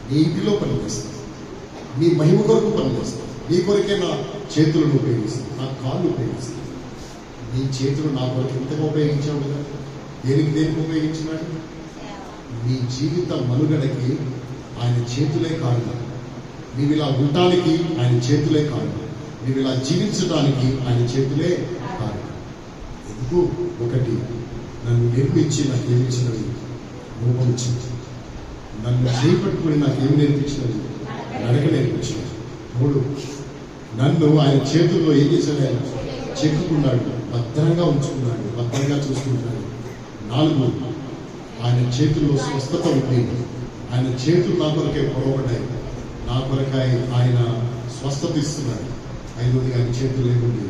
నీ ఇంటిలో పని చేస్తాను, నీ మహిమ కొరకు పని చేస్తాను. నీ కొరకే నా చేతులను ఉపయోగిస్తాను, నా కాళ్ళు ఉపయోగిస్తాను. నీ చేతులు నా కొరకు ఎంతగా ఉపయోగించావు కదా. దేనికి ఉపయోగించినాడు? నీ జీవిత మనుగడకి ఆయన చేతులే కారణం. నీవు ఇలా ఉండటానికి ఆయన చేతులే కారణం. నీవు ఇలా జీవించడానికి ఆయన చేతులే కారణం. ఎందుకు? ఒకటి, నన్ను నిర్మించి నాకు ఏమిచ్చినవి రూపమిచ్చింది. నన్ను చేపట్టుకుని నాకేమి నేర్పించినది? నడక నేర్పించినది. 3, నన్ను ఆయన చేతుల్లో ఏం చేశాడు? ఆయన చెక్కుకున్నాడు, భద్రంగా ఉంచుకున్నాడు, భద్రంగా చూసుకుంటున్నాడు. 4, ఆయన చేతుల్లో స్వస్థత ఉంది. ఆయన చేతులు నా కొరకే పొరవబడ్డాయి, నా కొరకాయ ఆయన స్వస్థత ఇస్తున్నాడు. 5, ఆయన చేతులు లేకుండి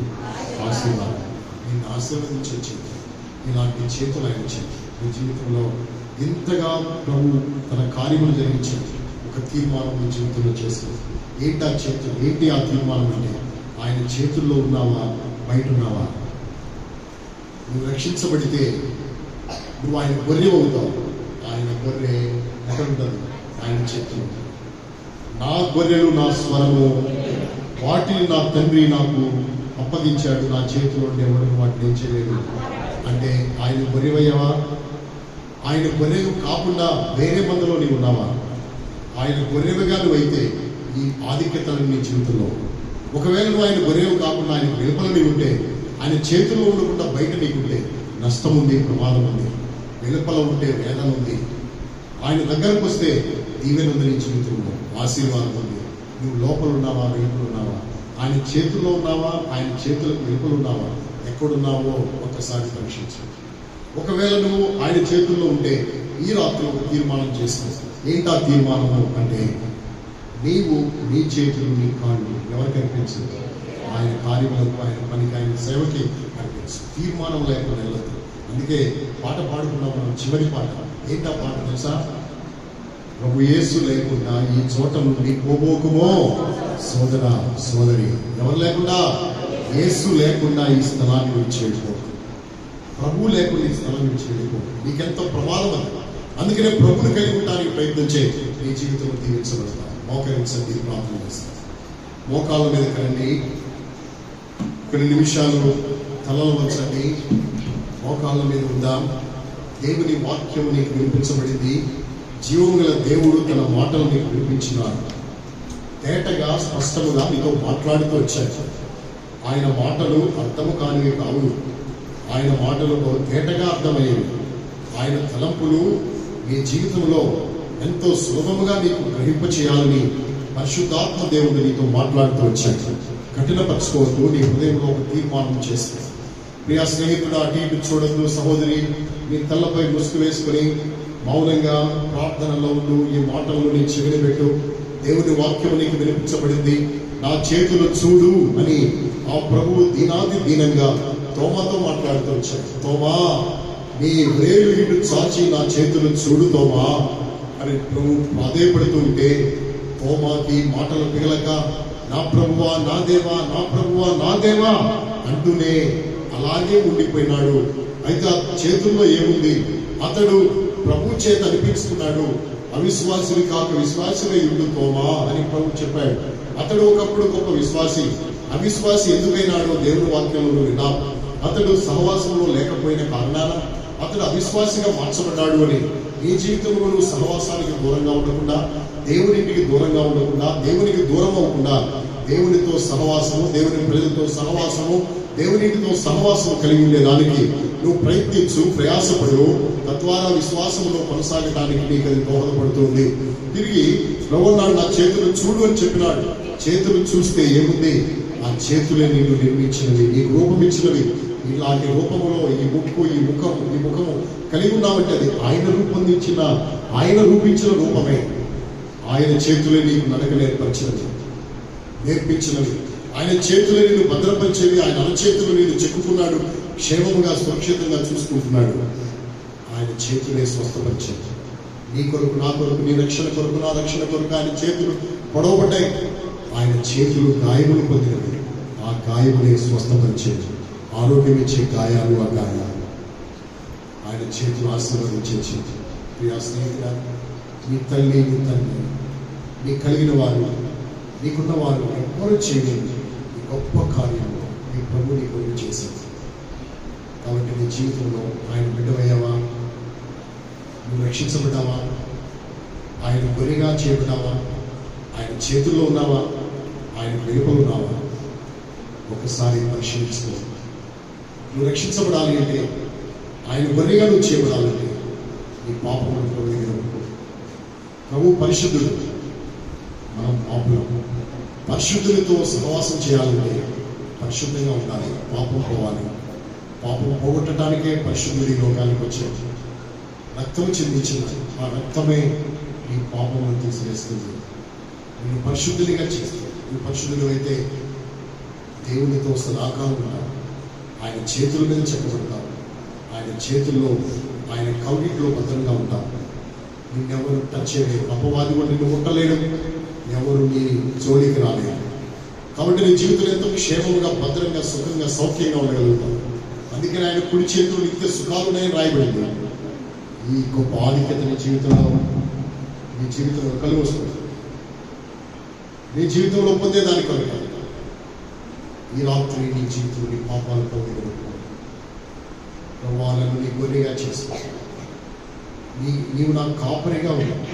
ఆశీర్వాదం. నేను ఆశీర్వదించి వచ్చింది ఇలాంటి చేతులు ఆయన చేతులు. మీ జీవితంలో ఇంతగా ప్రభు తన కార్యములు జరిగించాడు. ఒక తీర్మానం మీ జీవితంలో చేస్తుంది. ఏంటి ఆ చేతులు? ఏంటి ఆ తీర్మానం అంటే, ఆయన చేతుల్లో ఉన్నావా, బయట ఉన్నావా? నువ్వు రక్షించబడితే నువ్వు ఆయన గొర్రె అవుతావు. ఆయన గొర్రె ఎక్కడ ఉంటుంది? ఆయన చేతులు. నా గొర్రెలు నా స్వరము, వాటిని నా తండ్రి నాకు అప్పగించాడు, నా చేతిలో ఎవరు వాటిని ఏం చేయలేదు అంటే, ఆయన గొర్రెవయ్యావా? ఆయన గొర్రెలు కాకుండా వేరే మందలో నీవు ఉన్నావా? ఆయన గొర్రెలుగా నువ్వైతే ఈ ఆధిక్యతలు నీ జీవితంలో. ఒకవేళ నువ్వు ఆయన గొర్రెలు కాకుండా ఆయన వెలుపల నీవు ఉంటే, ఆయన చేతుల్లో ఉండకుండా బయట నీకుంటే నష్టం ఉంది, ప్రమాదం ఉంది. వెలుపల ఉంటే వేదన ఉంది. ఆయన దగ్గరకు వస్తే దీవెన ఉంది నీ జీవితంలో, ఆశీర్వాదం ఉంది. నువ్వు లోపల ఉన్నావా, వెలుపల ఉన్నావా? ఆయన చేతుల్లో ఉన్నావా, ఆయన చేతులకు వెలుపల ఉన్నావా? ఎక్కడున్నావో ఒక్కసారి పరీక్షించు. ఒకవేళ నువ్వు ఆయన చేతుల్లో ఉంటే ఈ రాత్రి ఒక తీర్మానం చేసుకో. ఏంటా తీర్మానము అంటే, నీవు నీ చేతులు నీ కాళ్ళు ఎవరికి అర్పించదు? ఆయన కార్యములకు, ఆయన పనికి, ఆయన సేవకి అర్పించు. తీర్మానం లేకుండా వెళ్ళదు. అందుకే పాట పాడుకున్నాం మనం, చివరి పాట. ఏంటా పాట తెలుసా? ప్రభు యేసు లేకుండా ఈ చోట నుండి పోబోకుమో సోదరా సోదరి. ఎవరు లేకుండా? యేసు లేకుండా ఈ స్థలాన్ని విడిచిపెట్టుకో. ప్రభు లేకుండా ఈ స్థలం విడిచిపెట్టుకో. నీకెంతో ప్రమాదం అది. అందుకనే ప్రభుని కలిగి ఉండడానికి ప్రయత్నం చేయి. నీ జీవితంలో దీవించబడతావు. మోకరించండి, ప్రార్థన చేస్తాను. మోకాళ్ళ మీద కరండి, కొన్ని నిమిషాలు తలలు వంచండి, మోకాళ్ళ మీద ఉందాం. దేవుని వాక్యము నీకు వినిపించబడింది. జీవము గల దేవుడు తన మాటలు నీకు వినిపించినాడు. తేటగా స్పష్టముగా నీతో మాట్లాడుతూ వచ్చాడు. ఆయన మాటలు అర్థము కానివి కావు. ఆయన మాటలు తేటగా అర్థమయ్యేవి. ఆయన తలంపులు నీ జీవితంలో ఎంతో సులభముగా నీకు గ్రహింప చేయాలని పరిశుద్ధాత్మ దేవుడు నీతో మాట్లాడుతూ వచ్చాడు. కఠినపరచుకోవద్దు. నీ హృదయంలో ఒక తీర్మానం చేస్తే, ప్రియా స్నేహితుడు, అటు ఇటు చూడద్దు. సహోదరి, నీ తలపై ముసుగు వేసుకుని మౌనంగా ప్రార్థనలో ఉండు. ఈ మాటలను నీ చెవిని పెట్టు. దేవుని వాక్యం నీకు వినిపించబడింది. నా చేతులు చూడు అని ఆ ప్రభువు దీనాది దీనంగా తోమాతో మాట్లాడుతూ వచ్చాడు. తోమా, నీ వేలు ఇటు చాచి నా చేతులు చూడు తోమా అని ప్రభు ప్రాధేయపడుతూ ఉంటే, తోమాకి మాటలు పిగలక, నా ప్రభువా నా దేవా, నా ప్రభువా నా దేవా అంటూనే అలాగే ఉండిపోయినాడు. అయితే ఆ చేతుల్లో ఏముంది? అతడు ప్రభు చేత అనిపించుకున్నాడు, అవిశ్వాసుని కాక విశ్వాసమే ఉండు తోమా అని ప్రభు చెప్పాడు. అతడు ఒకప్పుడు గొప్ప విశ్వాసి. అవిశ్వాసి ఎందుకైనాడో దేవుని వాక్యంలో విన్నాం. అతడు సహవాసంలో లేకపోయిన కారణాన అతడు అవిశ్వాసిగా మార్చబడ్డాడు అని. నీ జీవితంలో నువ్వు సహవాసానికి దూరంగా ఉండకుండా, దేవునికి దూరంగా ఉండకుండా, దేవునికి దూరం అవ్వకుండా, దేవునితో సహవాసము, దేవుని ప్రజలతో సహవాసము, దేవునితో సహవాసం కలిగి ఉండేదానికి నువ్వు ప్రయత్నించు, ప్రయాసపడు. తద్వారా విశ్వాసంలో కొనసాగటానికి నీకు అది దోహదపడుతుంది. తిరిగి ప్రభువు నా చేతులు చూడు అని చెప్పినాడు. చేతులు చూస్తే ఏముంది? ఆ చేతులే నిన్ను నిర్మించినవి, నీకు రూపం ఇచ్చినవి. ఇలాంటి రూపములో ఈ ముఖము కలిగి ఉన్నామంటే అది ఆయన రూపొందించిన, ఆయన రూపించిన రూపమే. ఆయన చేతులే నీకు నడక నేర్పించినవి. ఆయన చేతులే నేను భద్రపరిచేవి. ఆయన అరచేతులు నేను చెక్కుకున్నాడు, క్షేమముగా సురక్షితంగా చూసుకుంటున్నాడు. ఆయన చేతులే స్వస్థపరిచేది. నీ కొరకు, నా కొరకు, నీ రక్షణ కొరకు, నా రక్షణ కొరకు ఆయన చేతులు పొడవబడ్డాయి. ఆయన చేతులు గాయములు పొందినవి. ఆ గాయములే స్వస్థపరిచేది. ఆరోగ్యం ఇచ్చే గాయాలు ఆ గాయాలు. ఆయన చేతులు ఆశీర్వదించే చేతి. ప్రియా స్నేహితుడా, నీ తల్లి, నీ తండ్రి, నీ కలిగిన వారు, నీకున్న వారు ఎవ్వరూ చేయలేదు ఈ గొప్ప కార్యంలో నీ ప్రభు నీ కొరకు చేసింది. కాబట్టి నీ జీవితంలో ఆయన బిడ్డవయ్యావా? నువ్వు రక్షించబడ్డావా? ఆయన గొర్రెగా చేయబడ్డావా? ఆయన చేతుల్లో ఉన్నావా? ఆయన వెలుపల ఉన్నావా? ఒకసారి పరిశీలించుకో. నువ్వు రక్షించబడాలి అంటే, ఆయన గొర్రెగా నువ్వు చేయబడాలంటే నీ పాపములను ప్రభు దగ్గర ఉండు. ప్రభు పరిశుద్ధుడు, మనం పాపులం. పరిశుద్ధులతో సహవాసం చేయాలంటే పరిశుద్ధంగా ఉండాలి. పాపం పోవాలి. పాపం పోగొట్టడానికే పరిశుద్ధుడి లోకానికి వచ్చాడు. రక్తం చెందించిన ఆ రక్తమే నీ పాపములను తీసివేస్తుంది, నేను పరిశుద్ధునిగా చేస్తుంది. నువ్వు పరిశుద్ధులు అయితే దేవునితో సదాకాలం ఉంటావు. ఆయన చేతుల మీద చెక్కబడతావు. ఆయన చేతుల్లో, ఆయన కౌగిట్లో భద్రంగా ఉంటావు. నిన్నెవరు టచ్ చేయలేరు. అపవాది కూడా నిన్ను ముట్టలేడు. ఎవరు నీ జోలికి రాలేరు. కాబట్టి నీ జీవితంలో ఎంతో క్షేమంగా, భద్రంగా, సుఖంగా, సౌఖ్యంగా ఉండగలుగుతావు. అందుకని ఆయన కుడి చేతులు నిత్య సుఖాలున్నాయని రాయబడింది. ఈ గొప్ప ఆధిక్యత నీ జీవితంలో కలిగి వస్తుంది. నీ జీవితంలో పొందేదాని కొరకు ఈ రాత్రి నీ జీవితంలో నీ పాపాలతో వాళ్ళను నీ గొర్రెగా చేసుకో. నీవు నాకు కాపరిగా ఉన్నావు.